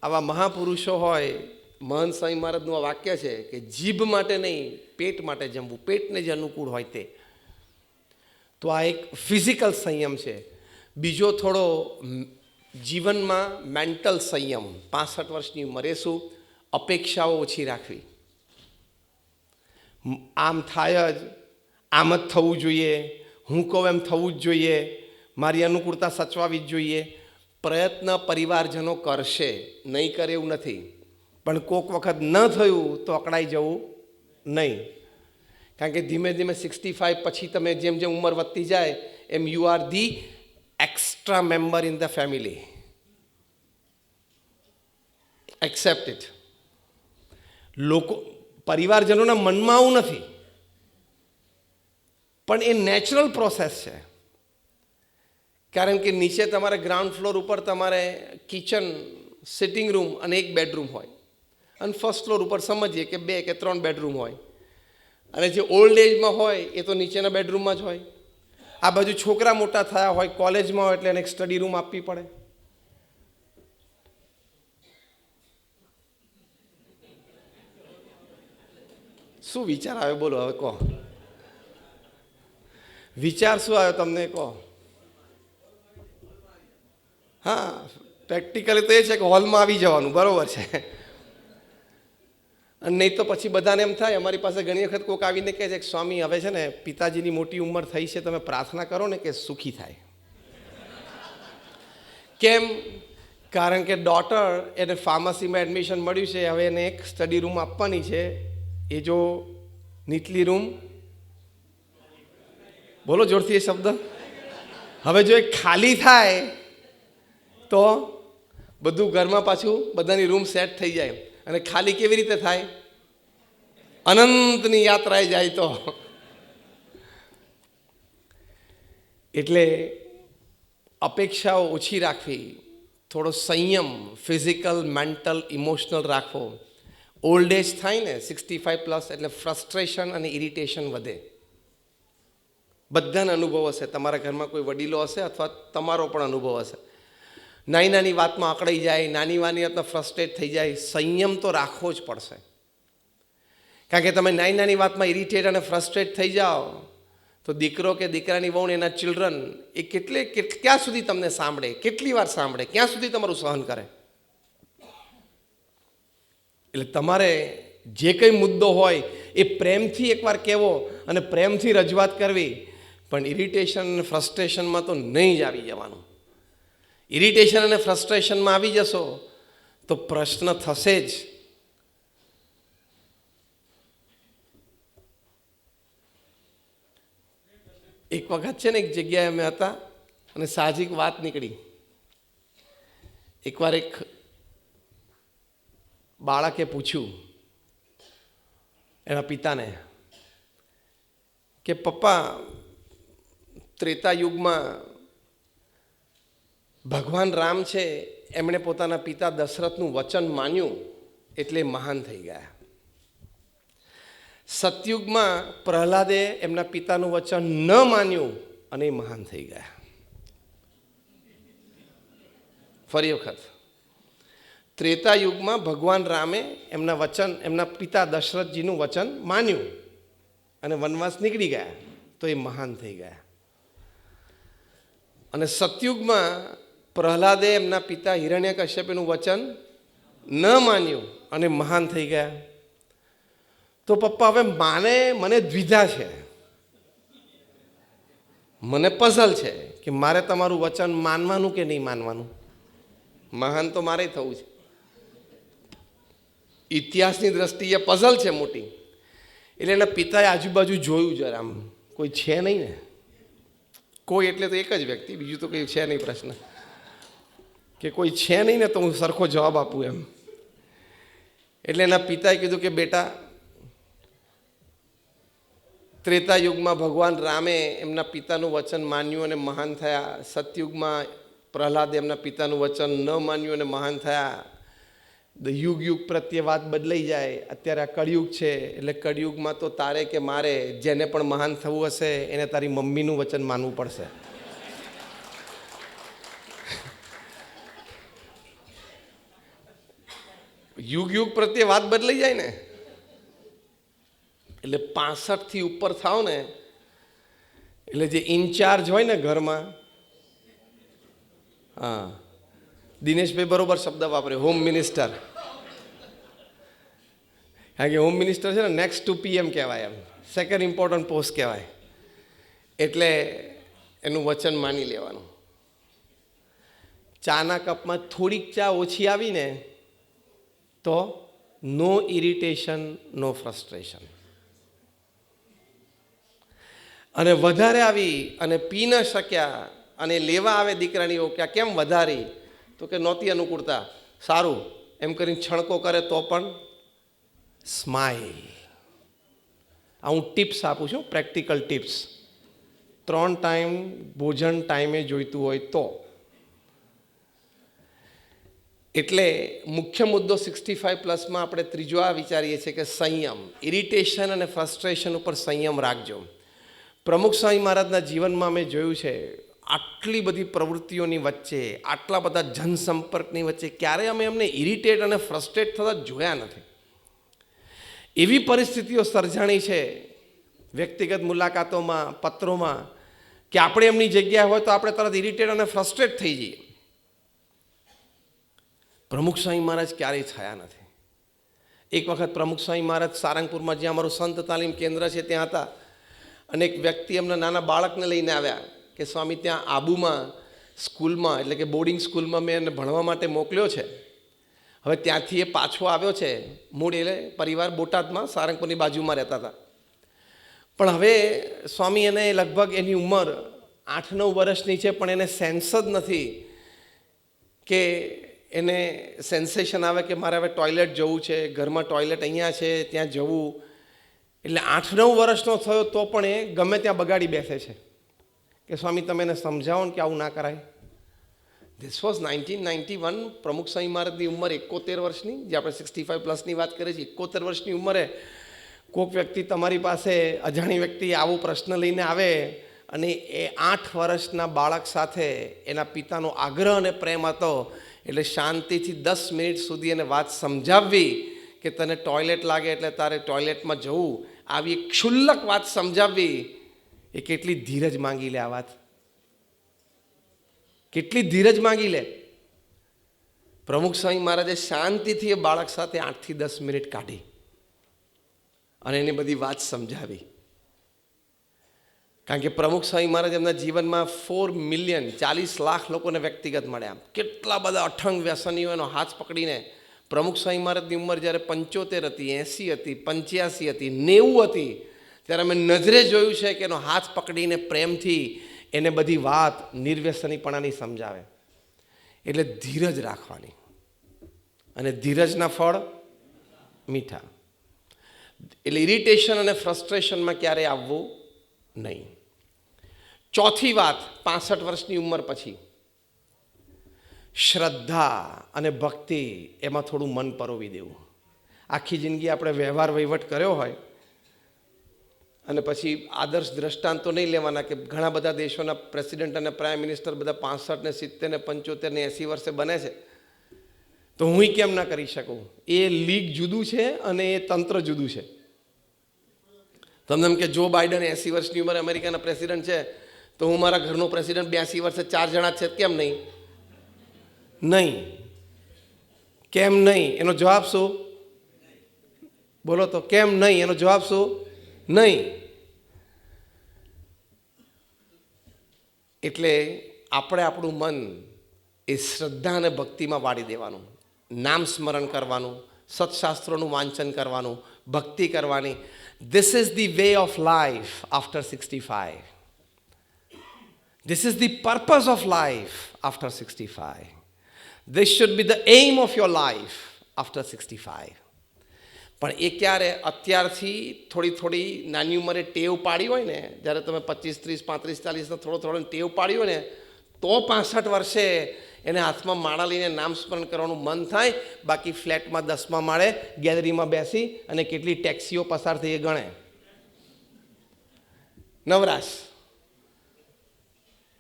આવા મહાપુરુષો હોય, મહંત સ્વામી મહારાજનું આ વાક્ય છે કે જીભ માટે નહીં, પેટ માટે જમવું, પેટને જે અનુકૂળ હોય તે. તો આ એક ફિઝિકલ સંયમ છે. બીજો થોડો જીવનમાં મેન્ટલ સંયમ. 65 વર્ષની ઉંમરે શું? અપેક્ષાઓ ઓછી રાખવી. આમ થાય જ, આમ જ થવું જોઈએ, હું કહું એમ થવું જ જોઈએ, મારી અનુકૂળતા સચવાવી જ જોઈએ. પ્રયત્ન પરિવારજનો કરશે, નહીં કરે એવું નથી, પણ કોઈક વખત ન થયું તો અકળાઈ જવું નહીં. કારણ કે ધીમે ધીમે 65 પછી તમે જેમ જેમ ઉંમર વધતી જાય એમ you are the extra member in the family. Accept it. લોકો, પરિવારજનોના મનમાં આવું નથી, પણ એ નેચરલ પ્રોસેસ છે. કારણ કે નીચે તમારે ગ્રાઉન્ડ ફ્લોર ઉપર તમારે કિચન, સિટિંગ રૂમ અને 1 બેડરૂમ હોય, અને ફર્સ્ટ ફ્લોર ઉપર સમજીએ કે 2 કે 3 બેડરૂમ હોય. અને જે ઓલ્ડ એજમાં હોય એ તો નીચેના બેડરૂમમાં જ હોય. આ બાજુ છોકરા મોટા થયા હોય, કોલેજમાં હોય, એટલે એને એક સ્ટડી રૂમ આપવી પડે. શું વિચાર આવ્યો બોલો હવે કહો? વિચાર શું આવ્યો તમને કહો? હા, પ્રેક્ટિકલી તો એ છે કે હોલમાં આવી જવાનું, બરાબર છે. અને નહીં તો પછી બધાને એમ થાય, અમારી પાસે ઘણી વખત કોઈક આવીને કહે છે કે સ્વામી હવે છે ને પિતાજીની મોટી ઉંમર થઈ છે, તમે પ્રાર્થના કરો ને કે સુખી થાય. કેમ? કારણ કે ડોટર એને ફાર્મસીમાં એડમિશન મળ્યું છે, હવે એને એક સ્ટડી રૂમ આપવાની છે. એ જો નીચલી રૂમ, બોલો જોરથી એ શબ્દ, હવે જો એ ખાલી થાય તો બધું ઘરમાં પાછું બધાની રૂમ સેટ થઈ જાય. અને ખાલી કેવી રીતે થાય? અનંતની યાત્રાએ જાય તો. એટલે અપેક્ષાઓ ઓછી રાખવી, થોડો સંયમ ફિઝિકલ, મેન્ટલ, ઇમોશનલ રાખવો. ઓલ્ડ એજ થાય ને 65+ એટલે ફ્રસ્ટ્રેશન અને ઇરિટેશન વધે. બધાને અનુભવ હશે, તમારા ઘરમાં કોઈ વડીલો હશે અથવા તમારો પણ અનુભવ હશે. નાની નાની વાતમાં અકળાઈ જાય, નાની નાની વાતમાં ફ્રસ્ટ્રેટ થઈ જાય. સંયમ તો રાખવો જ પડશે, કારણ કે તમે નાની નાની વાતમાં ઇરિટેટ અને ફ્રસ્ટ્રેટ થઈ જાઓ તો દીકરો કે દીકરાની વહુ, એના ચિલ્ડ્રન એ ક્યાં સુધી તમને સાંભળે, કેટલી વાર સાંભળે, ક્યાં સુધી તમારું સહન કરે. એટલે તમારે જે કંઈ મુદ્દો હોય એ પ્રેમથી એકવાર કહેવો અને પ્રેમથી રજૂઆત કરવી, પણ ઇરિટેશન અને ફ્રસ્ટ્રેશનમાં તો નહીં જ આવી જવાનું. ઇરિટેશન અને ફ્રસ્ટ્રેશનમાં આવી જશો તો પ્રશ્ન થશે જ. એક વખત છે ને એક જગ્યાએ અમે હતા અને સાહજિક વાત નીકળી. એકવાર એક બાળકે પૂછ્યું એના પિતાને કે પપ્પા, ત્રેતા યુગમાં ભગવાન રામ છે, એમણે પોતાના પિતા દશરથનું વચન માન્યું એટલે મહાન થઈ ગયા. સતયુગમાં પ્રહલાદે એમના પિતાનું વચન ન માન્યું અને એ મહાન થઈ ગયા. ફરી વખત, ત્રેતા યુગમાં ભગવાન રામે એમના પિતા દશરથજીનું વચન માન્યું અને વનવાસ નીકળી ગયા તો એ મહાન થઈ ગયા. અને સતયુગમાં પ્રહલાદે એમના પિતા હિરણ્યકશ્યપનું વચન ન માન્યું અને મહાન થઈ ગયા. તો પપ્પા, હવે મને દ્વિધા છે, મને પઝલ છે કે મારે તમારું વચન માનવાનું કે નહીં માનવાનું. મહાન તો મારે થવું છે. ઇતિહાસની દ્રષ્ટિએ પઝલ છે મોટી. એટલે એના પિતાએ આજુબાજુ જોયું જરા, આમ કોઈ છે નહીં ને. કોઈ એટલે તો એક જ વ્યક્તિ, બીજું તો કંઈ છે નહીં. પ્રશ્ન કે કોઈ છે નહીં ને તો હું સરખો જવાબ આપું એમ. એટલે એના પિતાએ કીધું કે બેટા, ત્રેતા યુગમાં ભગવાન રામે એમના પિતાનું વચન માન્યું અને મહાન થયા. સતયુગમાં પ્રહલાદે એમના પિતાનું વચન ન માન્યું અને મહાન થયા. યુગ પ્રત્યે વાત બદલાઈ જાય. અત્યારે આ કળિયુગ છે, એટલે કળિયુગમાં તો તારે કે મારે, જેને પણ મહાન થવું હશે એને તારી મમ્મીનું વચન માનવું પડશે. યુગ પ્રત્યે વાત બદલાઈ જાય ને, એટલે 65થી ઉપર થાવ ને એટલે જે ઇન્ચાર્જ હોય ને ઘરમાં, હા, દિનેશભાઈ બરોબર શબ્દ વાપરે, હોમ મિનિસ્ટર. કારણ કે હોમ મિનિસ્ટર છે ને નેક્સ્ટ ટુ PM કહેવાય, એમ સેકન્ડ ઇમ્પોર્ટન્ટ પોસ્ટ કહેવાય. એટલે એનું વચન માની લેવાનું. ચાના કપમાં થોડીક ચા ઓછી આવીને તો નો ઇરિટેશન, નો ફ્રસ્ટ્રેશન. અને વધારે આવી અને પી ન શક્યા અને લેવા આવે દીકરાની વહુ, કે કેમ વધારી, તો કે નહોતી અનુકૂળતા. સારું, એમ કરીને છણકો કરે તો પણ સ્માઇલ. આ હું ટિપ્સ આપું છું, પ્રેક્ટિકલ ટિપ્સ. 3 ટાઈમ ભોજન ટાઈમે જોઈતું હોય તો. એટલે મુખ્ય મુદ્દો 65+માં આપણે ત્રીજો આ વિચારીએ છીએ કે સંયમ. ઇરિટેશન અને ફ્રસ્ટ્રેશન ઉપર સંયમ રાખજો. પ્રમુખ સ્વામી મહારાજના જીવનમાં મેં જોયું છે, આટલી બધી પ્રવૃત્તિઓની વચ્ચે, આટલા બધા જનસંપર્કની વચ્ચે ક્યારેય અમે એમને ઇરિટેટ અને ફ્રસ્ટ્રેટ થતા જોયા નથી. એવી પરિસ્થિતિઓ સર્જાણી છે વ્યક્તિગત મુલાકાતોમાં, પત્રોમાં, કે આપણે એમની જગ્યા હોય તો આપણે તરત ઇરિટેટ અને ફ્રસ્ટ્રેટ થઈ જઈએ. પ્રમુખ સ્વામી મહારાજ ક્યારેય થયા નથી. એક વખત પ્રમુખ સ્વામી મહારાજ સારંગપુરમાં, જ્યાં અમારું સંત તાલીમ કેન્દ્ર છે, ત્યાં હતા. અને એક વ્યક્તિ એમના નાના બાળકને લઈને આવ્યા કે સ્વામી, ત્યાં આબુમાં સ્કૂલમાં, એટલે કે બોર્ડિંગ સ્કૂલમાં મેં એને ભણવા માટે મોકલ્યો છે. હવે ત્યાંથી એ પાછો આવ્યો છે. મૂળ એટલે પરિવાર બોટાદમાં સારંગપુરની બાજુમાં રહેતા હતા. પણ હવે સ્વામી, એને લગભગ એની ઉંમર 8-9 વર્ષની છે, પણ એને સેન્સ જ નથી કે એને સેન્સેશન આવે કે મારે હવે ટોયલેટ જવું છે, ઘરમાં ટોયલેટ અહીંયા છે, ત્યાં જવું. એટલે 8-9 વર્ષનો થયો તો પણ એ ગમે ત્યાં બગાડી બેસે છે કે સ્વામી તમે એને સમજાવો ને કે આવું ના કરાય. This was 1991. પ્રમુખ સ્વામી મહારાજની ઉંમર 71 વર્ષની, જે આપણે 65+ વાત કરીએ છીએ. 71 વર્ષની ઉંમરે કોઈક વ્યક્તિ તમારી પાસે, અજાણી વ્યક્તિ આવો પ્રશ્ન લઈને આવે અને એ 8 વર્ષના બાળક સાથે એના પિતાનો આગ્રહ અને પ્રેમ હતો, એટલે શાંતિથી 10 મિનિટ સુધી એને વાત સમજાવવી કે તને ટોયલેટ લાગે એટલે તારે ટોયલેટમાં જવું, આવી એક ક્ષુલ્લક વાત સમજાવવી, એ કેટલી ધીરજ માંગી લે. આ વાત કેટલી ધીરજ માંગી લે. પ્રમુખ સ્વામી મહારાજે શાંતિથી એ બાળક સાથે 8 થી 10 મિનિટ કાઢી અને એની બધી વાત સમજાવી. કારણ કે પ્રમુખ સ્વામી મહારાજ એમના જીવનમાં 4 મિલિયન 40 લાખ લોકોને વ્યક્તિગત મળ્યા. કેટલા બધા અઠંગ વ્યસનીઓનો હાથ પકડીને પ્રમુખ સ્વામી મહારાજની ઉંમર જ્યારે 75 હતી, 80 હતી, 85 હતી, 90 હતી, ત્યારે અમે નજરે જોયું છે કે એનો હાથ પકડીને પ્રેમથી એને બધી વાત નિર્વ્યસનીપણાની સમજાવે. એટલે ધીરજ રાખવાની, અને ધીરજના ફળ મીઠા. એટલે ઇરિટેશન અને ફ્રસ્ટ્રેશનમાં ક્યારેય આવવું નહીં. ચોથી વાત, 65 વર્ષની ઉંમર પછી શ્રદ્ધા અને ભક્તિ, એમાં થોડું મન પરોવી દેવું. આખી જિંદગી આપણે વ્યવહાર વહીવટ કર્યો હોય અને પછી આદર્શ દ્રષ્ટાંતો નહીં લેવાના કે ઘણા બધા દેશોના પ્રેસિડેન્ટ અને પ્રાઇમ મિનિસ્ટર બધા 65 ને 70 ને 75 ને 80 વર્ષે બને છે, તો હું કેમ ના કરી શકું? એ લીગ જુદું છે અને એ તંત્ર જુદું છે. તમને એમ કે જો બાઇડન 80 વર્ષની ઉંમરે અમેરિકાના પ્રેસિડેન્ટ છે, તો હું મારા ઘરનો પ્રેસિડેન્ટ 82 વર્ષે 4 જણા છે, કેમ નહીં? નહીં. કેમ નહીં? એનો જવાબ શું? બોલો તો, કેમ નહીં? એનો જવાબ શું? નહીં. એટલે આપણે આપણું મન એ શ્રદ્ધા અને ભક્તિમાં વાળી દેવાનું, નામ સ્મરણ કરવાનું, સત્શાસ્ત્રોનું વાંચન કરવાનું, ભક્તિ કરવાની. This is the way of life after 65. This is the purpose of life after 65. This should be the aim of your life after 65. પણ એ ક્યારે? અત્યારથી થોડી નાની ઉંમરે ટેવ પાડી હોય ને, જ્યારે તમે 25, 30, 35, 40 થોડો ટેવ પાડી હોય ને, તો 65 વર્ષે એને હાથમાં માળા લઈને નામ સ્મરણ કરવાનું મન થાય. બાકી ફ્લેટમાં 10મા માળે ગેલેરીમાં બેસી અને કેટલી ટેક્સીઓ પસાર થઈ એ ગણે. નવરાશ,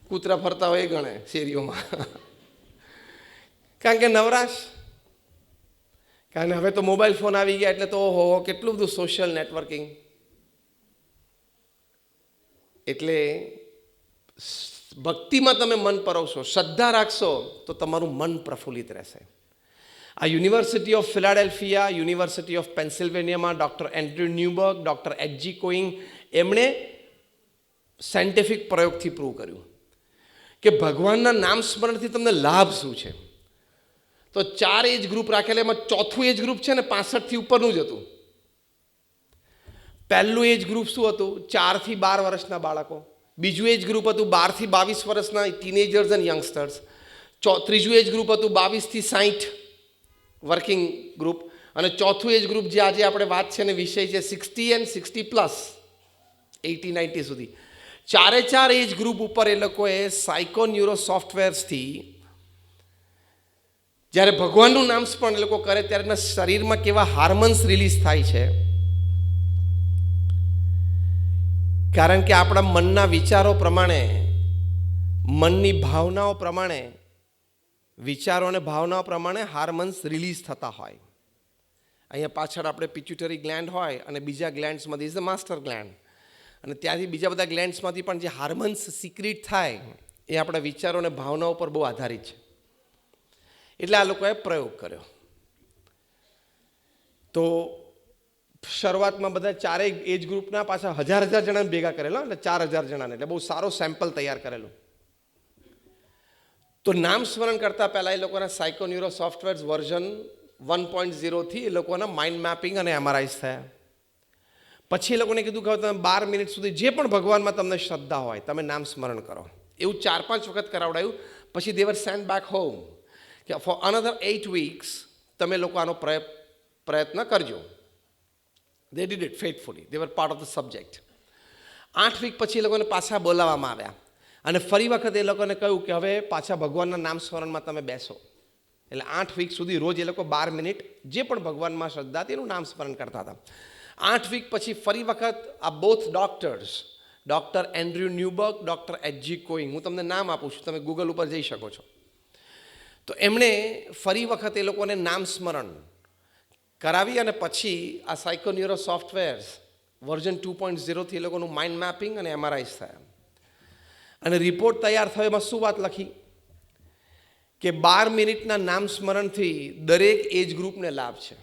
કૂતરા ફરતા હોય એ ગણે શેરીઓમાં. કારણ કે નવરાશ. કારણ કે હવે તો મોબાઈલ ફોન આવી ગયા એટલે તો ઓહો કેટલું બધું સોશિયલ નેટવર્કિંગ. એટલે ભક્તિમાં તમે મન પરોવશો, શ્રદ્ધા રાખશો, તો તમારું મન પ્રફુલ્લિત રહેશે. આ university of Philadelphia, university of પેન્સિલ્વેનિયામાં doctor Andrew Newberg, doctor H G. Koenig, એમણે સાયન્ટિફિક પ્રયોગથી પ્રૂવ કર્યું કે ભગવાનના નામ સ્મરણથી તમને લાભ શું છે. તો 4 એજ ગ્રુપ રાખેલા, એમાં ચોથું એજ ગ્રુપ છે ને 65 થી ઉપરનું જ હતું. પહેલું એજ ગ્રુપ શું હતું? 4 થી 12 વર્ષના બાળકો. બીજું એજ ગ્રુપ હતું 12 થી 22 વર્ષના ટીનેજર્સ એન્ડ યંગસ્ટર્સ. ત્રીજું એજ ગ્રુપ હતું 22 થી 60 વર્કિંગ ગ્રુપ. અને ચોથું એજ ગ્રુપ જે આજે આપણે વાત છે ને વિષય છે 60 એન્ડ 60+, 80-90 સુધી. 4 એજ ગ્રુપ ઉપર એ લોકોએ સાયકોન્યુરો સોફ્ટવેર્સથી જ્યારે ભગવાનનું નામ પણ એ લોકો કરે ત્યારે એના શરીરમાં કેવા હાર્મોન્સ રિલીઝ થાય છે. કારણ કે આપણા મનના વિચારો પ્રમાણે, મનની ભાવનાઓ પ્રમાણે, વિચારો અને ભાવનાઓ પ્રમાણે હાર્મોન્સ રિલીઝ થતા હોય. અહીંયા પાછળ આપણે પિટ્યુટરી ગ્લેન્ડ હોય અને બીજા ગ્લેન્ડ્સમાંથી ઇઝ ધ માસ્ટર ગ્લેન્ડ, અને ત્યાંથી બીજા બધા ગ્લેન્ડ્સમાંથી પણ જે હાર્મોન્સ સિક્રેટ થાય એ આપણા વિચારો અને ભાવનાઓ પર બહુ આધારિત છે. એટલે આ લોકોએ પ્રયોગ કર્યો. તો શરૂઆતમાં બધા 4 એજ ગ્રુપના પાછા 1000 જણાને ભેગા કરેલા, એટલે 4000 જણાને, એટલે બહુ સારો સેમ્પલ તૈયાર કરેલું. તો નામ સ્મરણ કરતાં પહેલાં એ લોકોના સાયકોન્યુરો સોફ્ટવેર વર્ઝન 1.0થી એ લોકોના માઇન્ડ મેપિંગ અને એમઆરઆઈસ થયા. પછી એ લોકોને કીધું કે તમે 12 મિનિટ સુધી જે પણ ભગવાનમાં તમને શ્રદ્ધા હોય તમે નામ સ્મરણ કરો. એવું 4-5 વખત કરાવડાયું. પછી દે વર સેન્ડ બેક હોમ કે ફોર અનધર 8 weeks તમે લોકો આનો પ્રયત્ન કરજો. They did it faithfully. They were part of the subject. 8 week પછી એ લોકોને પાછા બોલાવવામાં આવ્યા અને ફરી વખત એ લોકોને કહ્યું કે હવે પાછા ભગવાનના નામ સ્મરણમાં તમે બેસો. એટલે 8 વીક સુધી રોજ એ લોકો 12 મિનિટ જે પણ ભગવાનમાં શ્રદ્ધા હતી એનું નામ સ્મરણ કરતા હતા. 8 વીક પછી ફરી વખત આ both doctors, doctor Andrew Newberg, doctor H G. Koenig, હું તમને નામ આપું છું, તમે ગૂગલ ઉપર જઈ શકો છો. તો એમણે ફરી વખત એ લોકોને નામ સ્મરણ કરાવી અને પછી આ સાયકોન્યુરો સોફ્ટવેર્સ વર્ઝન 2.0થી એ લોકોનું માઇન્ડ મેપિંગ અને એમઆરઆઈસ થયા. અને રિપોર્ટ તૈયાર થયો. એમાં શું વાત લખી કે 12 મિનિટના નામ સ્મરણથી દરેક એજ ગ્રુપને લાભ છે.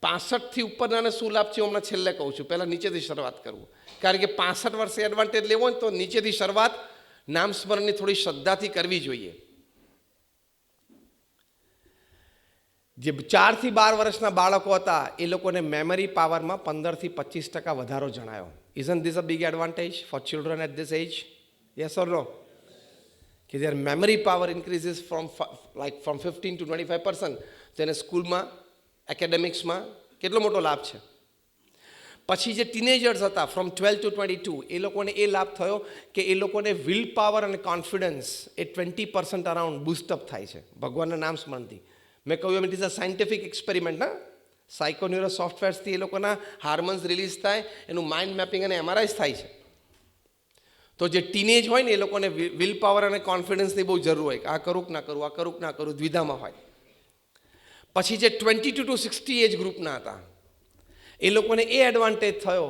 65થી ઉપરનાને શું લાભ છે હું હમણાં છેલ્લે કહું છું, પહેલાં નીચેથી શરૂઆત કરવું. કારણ કે 65 વર્ષે એડવાન્ટેજ લેવો હોય તો નીચેથી શરૂઆત નામ સ્મરણની થોડી શ્રદ્ધાથી કરવી જોઈએ. જે 4 થી 12 વર્ષના બાળકો હતા એ લોકોને મેમરી પાવરમાં 15% વધારો જણાયો. Isn't this a big advantage for children at this age? Yes or no? કે their memory power increases from 15 to 25%. તો એને સ્કૂલમાં, એકેડેમિક્સમાં કેટલો મોટો લાભ છે. પછી જે ટીનેજર્સ હતા ફ્રોમ 12 to 22 એ લોકોને એ લાભ થયો કે એ લોકોને વિલ પાવર અને કોન્ફિડન્સ એ 20% અરાઉન્ડ બૂસ્ટઅપ થાય છે ભગવાનના નામ સ્મરણથી. મેં કહ્યું એમ, it is a scientific experiment. ના સાયકોન્યુરો સોફ્ટવેર્સથી એ લોકોના હાર્મોન્સ રિલીઝ થાય, એનું માઇન્ડ મેપિંગ અને એમઆરઆઈસ થાય છે. તો જે ટીનેજ હોય ને એ લોકોને વિલ પાવર અને કોન્ફિડન્સની બહુ જરૂર હોય કે આ કરું કે ના કરું, આ કરું કે ના કરું, દ્વિધામાં હોય. પછી જે 22 to 60 એજ ગ્રુપના હતા એ લોકોને એ એડવાન્ટેજ થયો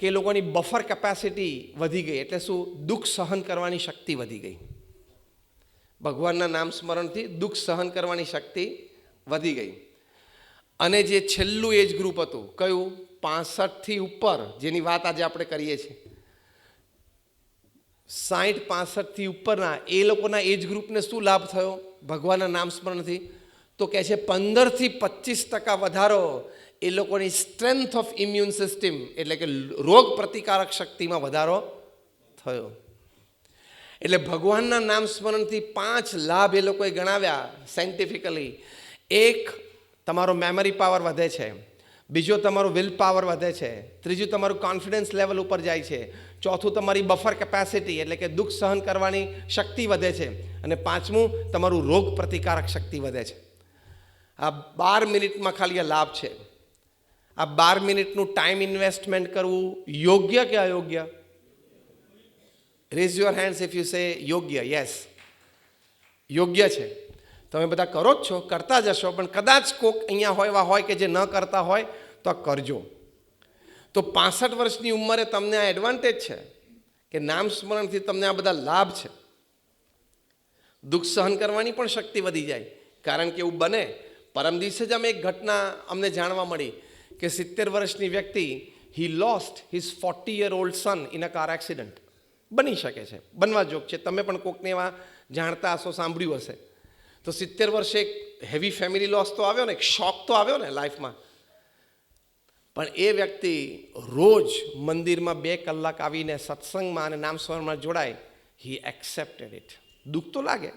કે એ લોકોની બફર કેપેસિટી વધી ગઈ. એટલે શું? દુઃખ સહન કરવાની શક્તિ વધી ગઈ. ભગવાનના નામ સ્મરણથી દુઃખ સહન કરવાની શક્તિ વધી ગઈ. અને જે છેલ્લું એજ ગ્રુપ હતું કયું? 65થી ઉપર, જેની વાત આજે આપણે કરીએ છીએ, 60-65થી ઉપરના એ લોકોના એજ ગ્રુપને શું લાભ થયો ભગવાનના નામ સ્મરણથી? તો કહે છે 15% વધારો એ લોકોની સ્ટ્રેન્થ ઓફ ઇમ્યુન સિસ્ટમ, એટલે કે રોગ પ્રતિકારક શક્તિમાં વધારો થયો. એટલે ભગવાનના નામ સ્મરણથી 5 લાભ એ લોકોએ ગણાવ્યા સાયન્ટિફિકલી. એક, તમારો મેમરી પાવર વધે છે. બીજો, તમારું વિલ પાવર વધે છે. ત્રીજું, તમારું કોન્ફિડન્સ લેવલ ઉપર જાય છે. ચોથું, તમારી બફર કેપેસિટી એટલે કે દુઃખ સહન કરવાની શક્તિ વધે છે. અને પાંચમું, તમારું રોગ પ્રતિકારક શક્તિ વધે છે. આ 12 મિનિટમાં ખાલી આ લાભ છે. આ 12 મિનિટનું ટાઈમ ઇન્વેસ્ટમેન્ટ કરવું યોગ્ય કે અયોગ્ય? Rays your hands if you say યોગ્ય. યસ, યોગ્ય છે. તમે બધા કરો જ છો, કરતા જશો, પણ કદાચ કોક અહીંયા હોય એવા હોય કે જે ન કરતા હોય તો આ કરજો. તો 65 વર્ષની ઉંમરે તમને આ એડવાન્ટેજ છે કે નામ સ્મરણથી તમને આ બધા લાભ છે. દુઃખ સહન કરવાની પણ શક્તિ વધી જાય. કારણ કે એવું બને, પરમ દિવસે જ અમે એક ઘટના અમને જાણવા મળી કે 70 વર્ષની વ્યક્તિ, he lost his 40-year-old son in a car accident. બની શકે છે, બનવા જોગ છે. તમે પણ કોકને એવા જાણતા હશો, સાંભળ્યું હશે. તો 70 વર્ષે એક હેવી ફેમિલી લોસ તો આવ્યો ને, એક શોક તો આવ્યો ને લાઈફમાં. પણ એ વ્યક્તિ રોજ મંદિરમાં 2 કલાક આવીને સત્સંગમાં અને નામ સ્મરણમાં જોડાય. હી એક્સેપ્ટેડ ઇટ. દુઃખ તો લાગે,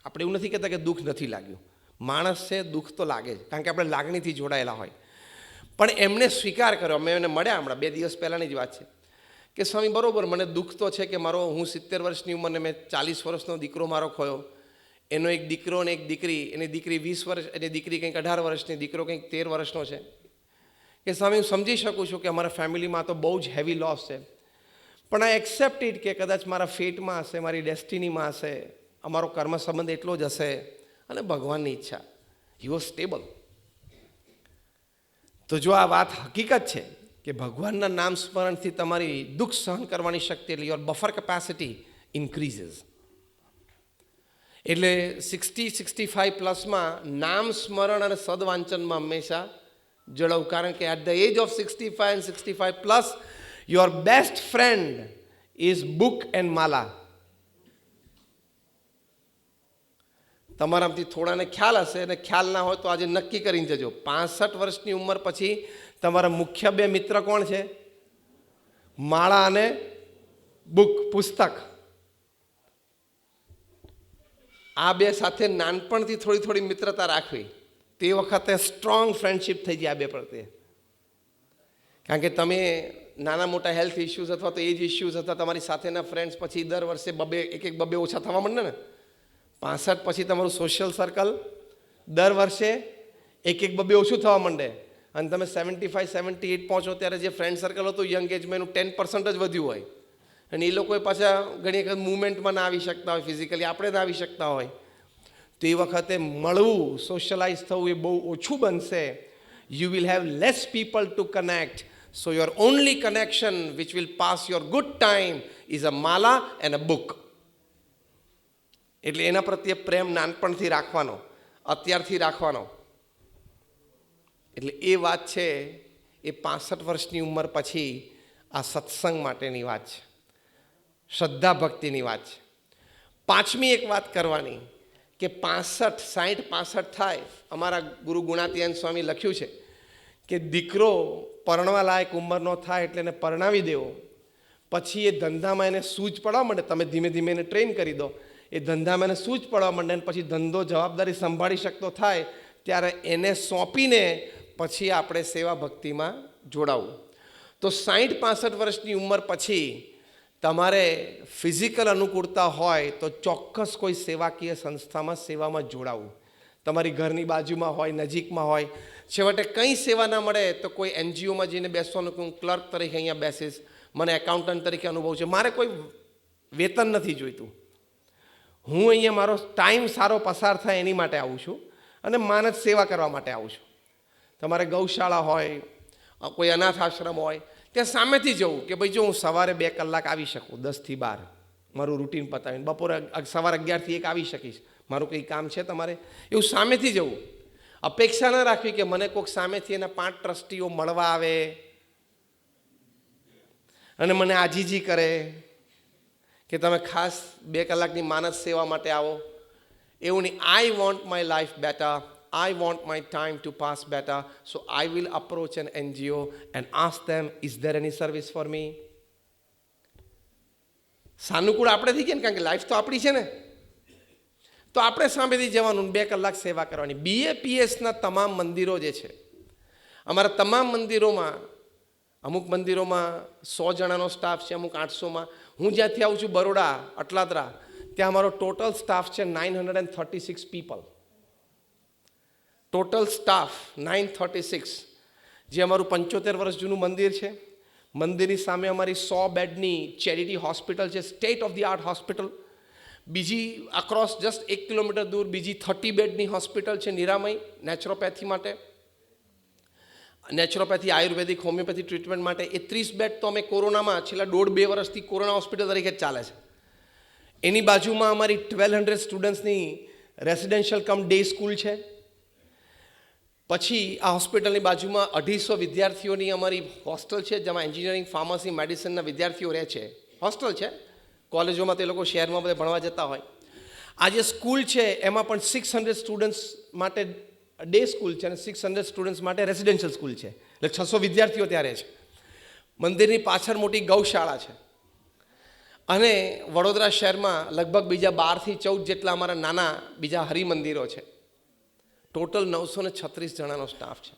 આપણે એવું નથી કહેતા કે દુઃખ નથી લાગ્યું. માણસ છે, દુઃખ તો લાગે જ, કારણ કે આપણે લાગણીથી જોડાયેલા હોય. પણ એમણે સ્વીકાર કર્યો. અમે એને મળ્યા હમણાં 2 દિવસ પહેલાંની જ વાત છે કે સ્વામી, બરાબર, મને દુઃખ તો છે કે હું 70 વર્ષની ઉંમરને મેં 40 વર્ષનો દીકરો મારો ખોયો. એનો એક દીકરો અને એક દીકરી, એની દીકરી 20 વર્ષ, એની દીકરી કંઈક 18 વર્ષની, દીકરો કંઈક 13 વર્ષનો છે. કે સ્વામી, હું સમજી શકું છું કે અમારા ફેમિલીમાં તો બહુ જ હેવી લોસ છે, પણ આઈ એક્સેપ્ટ ઇટ કે કદાચ મારા ફેટમાં હશે, મારી ડેસ્ટિનીમાં હશે, અમારો કર્મ સંબંધ એટલો જ હશે અને ભગવાનની ઈચ્છા. He was stable. તો જો આ વાત હકીકત છે કે ભગવાનના નામ સ્મરણથી તમારી દુઃખ સહન કરવાની શક્તિ, એટલે યોર બફર કેપેસિટી ઇન્ક્રીઝીસ. એટલે 60-65 પ્લસમાં નામ સ્મરણ અને સદવાંચનમાં હંમેશા જોડાવું. કારણ કે at the age of 65 and 65 plus your best friend is book and mala. તમારામાંથી થોડાને ખ્યાલ હશે અને ખ્યાલ ના હોય તો આજે નક્કી કરીને જજો. 65 વર્ષની ઉંમર પછી તમારા મુખ્ય 2 મિત્ર કોણ છે? માળા અને બુક, પુસ્તક. આ 2 સાથે નાનપણથી થોડી મિત્રતા રાખવી. તે વખતે સ્ટ્રોંગ ફ્રેન્ડશિપ થઈ જાય આ 2 પ્રત્યે. કારણ કે તમે નાના મોટા હેલ્થ ઇશ્યુઝ અથવા તો એજ ઇશ્યુઝ અથવા તમારી સાથેના ફ્રેન્ડ્સ પછી દર વર્ષે એક બબે ઓછા થવા માંડે ને, 65 પછી તમારું સોશિયલ સર્કલ દર વર્ષે એક બબે ઓછું થવા માંડે અને તમે 75-78 પહોંચો ત્યારે જે ફ્રેન્ડ સર્કલ હતું યંગ એજમાં એનું 10% જ વધ્યું હોય અને એ લોકોએ પાછા ઘણી વખત મૂવમેન્ટમાં ના આવી શકતા હોય, ફિઝિકલી આપણે ના આવી શકતા હોય, તો એ વખતે મળવું, સોશિયલાઇઝ થવું એ બહુ ઓછું બનશે. You will have less people to connect. So your only connection which will pass your good time is a mala and a book. એટલે એના પ્રત્યે પ્રેમ નાનપણથી રાખવાનો, અત્યારથી રાખવાનો. એટલે એ વાત છે એ 65 વર્ષની ઉંમર પછી આ સત્સંગ માટેની વાત છે, શ્રદ્ધા ભક્તિની વાત છે. પાંચમી એક વાત કરવાની કે 60-65 થાય. અમારા ગુરુ ગુણાતીયન સ્વામી લખ્યું છે કે દીકરો પરણવા લાયક ઉંમરનો થાય એટલે એને પરણાવી દેવો, પછી એ ધંધામાં એને સૂઝ પડવા માંડે, તમે ધીમે ધીમે એને ટ્રેન કરી દો, એ ધંધામાં એને સૂઝ પડવા માંડે અને પછી ધંધો જવાબદારી સંભાળી શકતો થાય ત્યારે એને સોંપીને પછી આપણે સેવા ભક્તિમાં જોડાવું. તો 60-65 વર્ષની ઉંમર પછી તમારે ફિઝિકલ અનુકૂળતા હોય તો ચોક્કસ કોઈ સેવાકીય સંસ્થામાં સેવામાં જોડાવું. તમારી ઘરની બાજુમાં હોય, નજીકમાં હોય, છેવટે કંઈ સેવા ના મળે તો કોઈ એનજીઓમાં જઈને બેસવાનું કે હું ક્લર્ક તરીકે અહીંયા બેસીશ, મને એકાઉન્ટન્ટ તરીકે અનુભવ છે, મારે કોઈ વેતન નથી જોઈતું, હું અહીંયા મારો ટાઈમ સારો પસાર થાય એની માટે આવું છું અને માનવ સેવા કરવા માટે આવું છું. તમારે ગૌશાળા હોય, કોઈ અનાથ આશ્રમ હોય, ત્યાં સામેથી જવું કે ભાઈ જો હું સવારે 2 કલાક આવી શકું 10 થી 12, મારું રૂટીન પતાવીને બપોરે સવારે 11 થી 1 આવી શકીશ, મારું કંઈ કામ છે તમારે, એવું સામેથી જવું. અપેક્ષા ન રાખવી કે મને કોઈક સામેથી એના 5 ટ્રસ્ટીઓ મળવા આવે અને મને આજીજી કરે કે તમે ખાસ 2 કલાકની માનસ સેવા માટે આવો. એવું નહીં. I want my life better, I want my time to pass better, so I will approach an NGO and ask them, is there any service for me? સાનુકૂળ આપણે થઈ ગયા ને, કારણ કે લાઈફ તો આપણી છે ને, તો આપણે સામેથી જવાનું 2 કલાક સેવા કરવાની. BAPSના તમામ મંદિરો જે છે, અમારા તમામ મંદિરોમાં, અમુક મંદિરોમાં 100 જણાનો સ્ટાફ છે, અમુક 800માં. હું જ્યાંથી આવું છું બરોડા, અટલાદરા, ત્યાં અમારો ટોટલ સ્ટાફ છે 936 પીપલ. ટોટલ સ્ટાફ 936, જે અમારું 75 વર્ષ જૂનું મંદિર છે. મંદિરની સામે અમારી 100 બેડની ચેરિટી હોસ્પિટલ છે, state of the art hospital. બીજી અક્રોસ જસ્ટ 1 કિલોમીટર દૂર બીજી 30 બેડની હોસ્પિટલ છે નિરામય, નેચરોપેથી માટે, નેચરોપેથી, આયુર્વેદિક, હોમિયોપેથી ટ્રીટમેન્ટ માટે. એ 30 બેડ તો અમે કોરોનામાં છેલ્લા 1.5-2 વર્ષથી કોરોના હોસ્પિટલ તરીકે જ ચાલે છે. એની બાજુમાં અમારી 1200 સ્ટુડન્ટ્સની રેસિડેન્શિયલ કમ ડે સ્કૂલ છે. પછી આ હોસ્પિટલની બાજુમાં 250 વિદ્યાર્થીઓની અમારી હોસ્ટેલ છે, જેમાં એન્જિનિયરિંગ, ફાર્મસી, મેડિસિનના વિદ્યાર્થીઓ રહે છે. હોસ્ટેલ છે, કોલેજોમાં તે લોકો શહેરમાં બધે ભણવા જતા હોય. આ જે સ્કૂલ છે એમાં પણ 600 સ્ટુડન્ટ્સ માટે ડે સ્કૂલ છે અને 600 સ્ટુડન્ટ્સ માટે રેસિડેન્શિયલ સ્કૂલ છે, એટલે 600 વિદ્યાર્થીઓ ત્યાં રહે છે. મંદિરની પાછળ મોટી ગૌશાળા છે અને વડોદરા શહેરમાં લગભગ બીજા 12 થી 14 જેટલા અમારા નાના બીજા હરિમંદિરો છે. ટોટલ 936 જણાનો સ્ટાફ છે.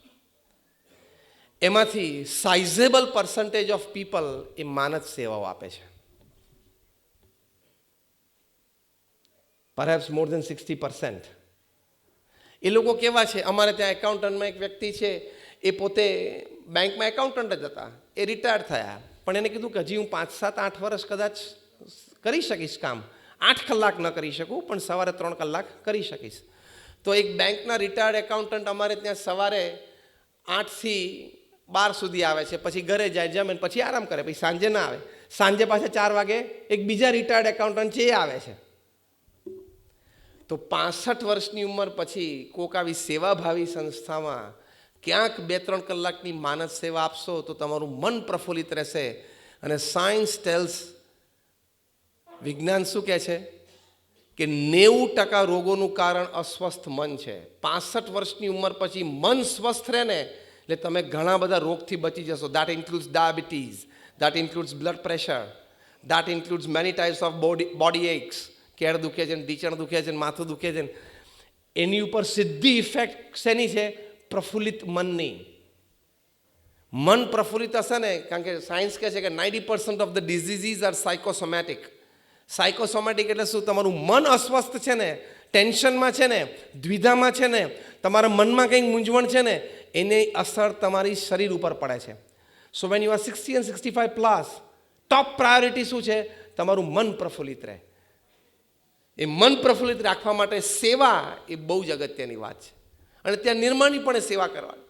એમાંથી સાઇઝેબલ પર્સન્ટેજ ઓફ પીપલ એ માનદ સેવાઓ આપે છે. પરહેપ્સ મોર દેન 60%. એ લોકો કેવા છે, અમારે ત્યાં એકાઉન્ટન્ટમાં એક વ્યક્તિ છે, એ પોતે બેંકમાં એકાઉન્ટન્ટ જ હતા, એ રિટાયર્ડ થયા, પણ એને કીધું કે હજી હું 5, 7, 8 વર્ષ કદાચ કરી શકીશ કામ, 8 કલાક ન કરી શકું પણ સવારે 3 કલાક કરી શકીશ. તો એક બેંકના રિટાયર્ડ એકાઉન્ટન્ટ અમારે ત્યાં સવારે 8 થી 12 સુધી આવે છે, પછી ઘરે જાય, જમે, પછી આરામ કરે, પછી સાંજે ના આવે. સાંજે પાછા 4 વાગે એક બીજા રિટાયર્ડ એકાઉન્ટન્ટ છે એ આવે છે. તો 65 વર્ષની ઉંમર પછી કોઈક આવી સેવાભાવી સંસ્થામાં ક્યાંક 2-3 કલાકની માનસ સેવા આપશો તો તમારું મન પ્રફુલ્લિત રહેશે. અને સાયન્સ ટેલ્સ, વિજ્ઞાન શું કહે છે કે 90% રોગોનું કારણ અસ્વસ્થ મન છે. 65 વર્ષની ઉંમર પછી મન સ્વસ્થ રહે ને એટલે તમે ઘણા બધા રોગથી બચી જશો. That includes diabetes, that includes blood pressure, that includes many types of body aches. કેળ દુખે છે, ઢીચણ દુખે છે, માથું દુખે છે. એની ઉપર સીધી ઇફેક્ટ શેની છે? પ્રફુલ્લિત મનની. મન પ્રફુલ્લિત હશે ને, કારણ કે સાયન્સ કહે છે કે 90% of the diseases are psychosomatic. Psychosomatic એટલે શું? તમારું મન અસ્વસ્થ છે ને, ટેન્શનમાં છે ને, દ્વિધામાં છે ને, તમારા મનમાં કંઈક મૂંઝવણ છે ને, એની અસર તમારી શરીર ઉપર પડે છે. So when you are 60 and 65 plus, top priority શું છે? તમારું મન પ્રફુલ્લિત રહે. એ મન પ્રફુલ્લિત રાખવા માટે સેવા એ બહુ જ અગત્યની વાત છે. અને ત્યાં નિર્માણીપણે સેવા કરવાની.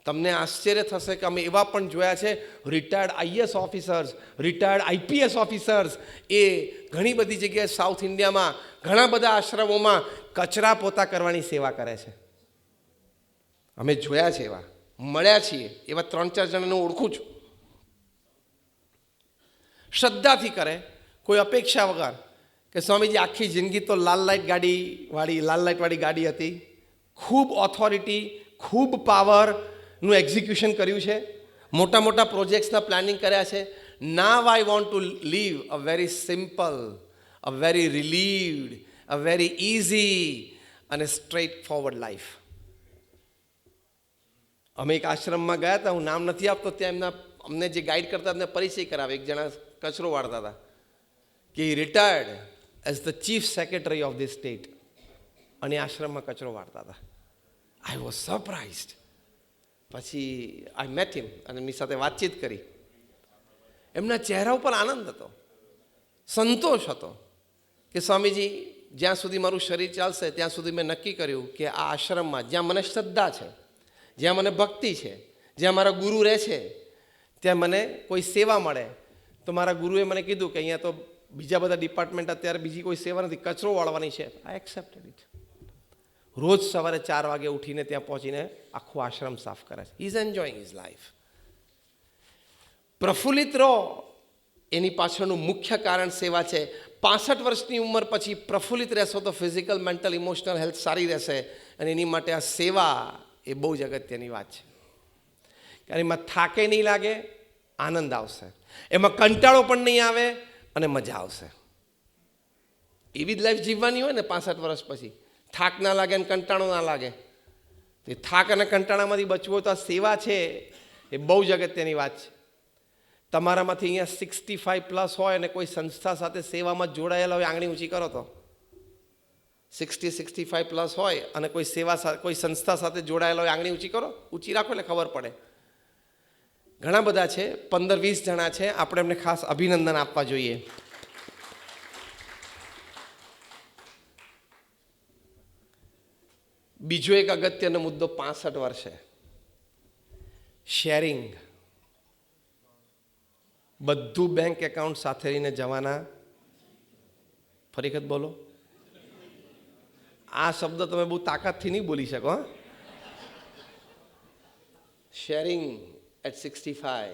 તમને આશ્ચર્ય થશે કે અમે એવા પણ જોયા છે, retired IAS officers, retired IPS officers, એ ઘણી બધી જગ્યાએ સાઉથ ઇન્ડિયામાં ઘણા બધા આશ્રમોમાં કચરા પોતા કરવાની સેવા કરે છે. અમે જોયા છે, એવા મળ્યા છીએ, એવા 3-4 જણાને ઓળખું છું. શ્રદ્ધાથી કરે, કોઈ અપેક્ષા વગર કે સ્વામીજી આખી જિંદગી તો લાલ લાઇટવાળી ગાડી હતી, ખૂબ ઓથોરિટી, ખૂબ પાવરનું એક્ઝિક્યુશન કર્યું છે, મોટા મોટા પ્રોજેક્ટ્સના પ્લાનિંગ કર્યા છે. Now I want to live a very simple, a very relieved, a very easy અને સ્ટ્રેટ ફોરવર્ડ લાઈફ. અમે એક આશ્રમમાં ગયા હતા, હું નામ નથી આપતો, ત્યાં અમને જે ગાઈડ કરતા એમને પરિચય કરાવે. એક જણા કચરો વાળતા હતા કે retired as the chief secretary of the state, અને આશ્રમમાં કચરો વાળતા હતા. I was surprised. પછી આઈ મેટ હિમ અને એમની સાથે વાતચીત કરી. એમના ચહેરા ઉપર આનંદ હતો, સંતોષ હતો કે સ્વામીજી, જ્યાં સુધી મારું શરીર ચાલશે ત્યાં સુધી મેં નક્કી કર્યું કે આ આશ્રમમાં જ્યાં મને શ્રદ્ધા છે, જ્યાં મને ભક્તિ છે, જ્યાં મારા ગુરુ રહે છે, ત્યાં મને કોઈ સેવા મળે. તો મારા ગુરુએ મને કીધું કે અહીંયા તો બીજા બધા ડિપાર્ટમેન્ટ, અત્યારે બીજી કોઈ સેવા નથી, કચરો વાળવાની છે. આઈ એક્સેપ્ટેડ ઇટ. રોજ સવારે 4 વાગે ઉઠીને ત્યાં પહોંચીને આખું આશ્રમ સાફ કરે છે. Is enjoying his life. પ્રફુલ્લિત રહો, એની પાછળનું મુખ્ય કારણ સેવા છે. 65 વર્ષની ઉંમર પછી પ્રફુલ્લિત રહેશો તો ફિઝિકલ, મેન્ટલ, ઇમોશનલ હેલ્થ સારી રહેશે. અને એની માટે આ સેવા એ બહુ જ અગત્યની વાત છે. કારણ એમાં થાકે નહીં લાગે, આનંદ આવશે, એમાં કંટાળો પણ નહીં આવે અને મજા આવશે. એવી જ લાઈફ જીવવાની હોય ને 65 વર્ષ પછી, થાક ના લાગે અને કંટાળો ના લાગે. તે થાક અને કંટાળામાંથી બચવો તો આ સેવા છે એ બહુ જ અગત્યની વાત છે. તમારામાંથી અહીંયા 65 પ્લસ હોય અને કોઈ સંસ્થા સાથે સેવામાં જોડાયેલા હોય, આંગળી ઊંચી કરો તો. 65 પ્લસ હોય અને કોઈ કોઈ સંસ્થા સાથે જોડાયેલા હોય, આંગળી ઊંચી કરો. ઊંચી રાખો એટલે ખબર પડે. ઘણા બધા છે, 15-20 જણા છે. આપણે એમને ખાસ અભિનંદન આપવા જોઈએ. બીજો એક અગત્યનો મુદ્દો 65 વર્ષે શેરિંગ. બધું બેંક એકાઉન્ટ સાથે લઈને જવાના. ફરી વખત બોલો. આ શબ્દ તમે બહુ તાકાતથી નહીં બોલી શકો. Sharing at 65.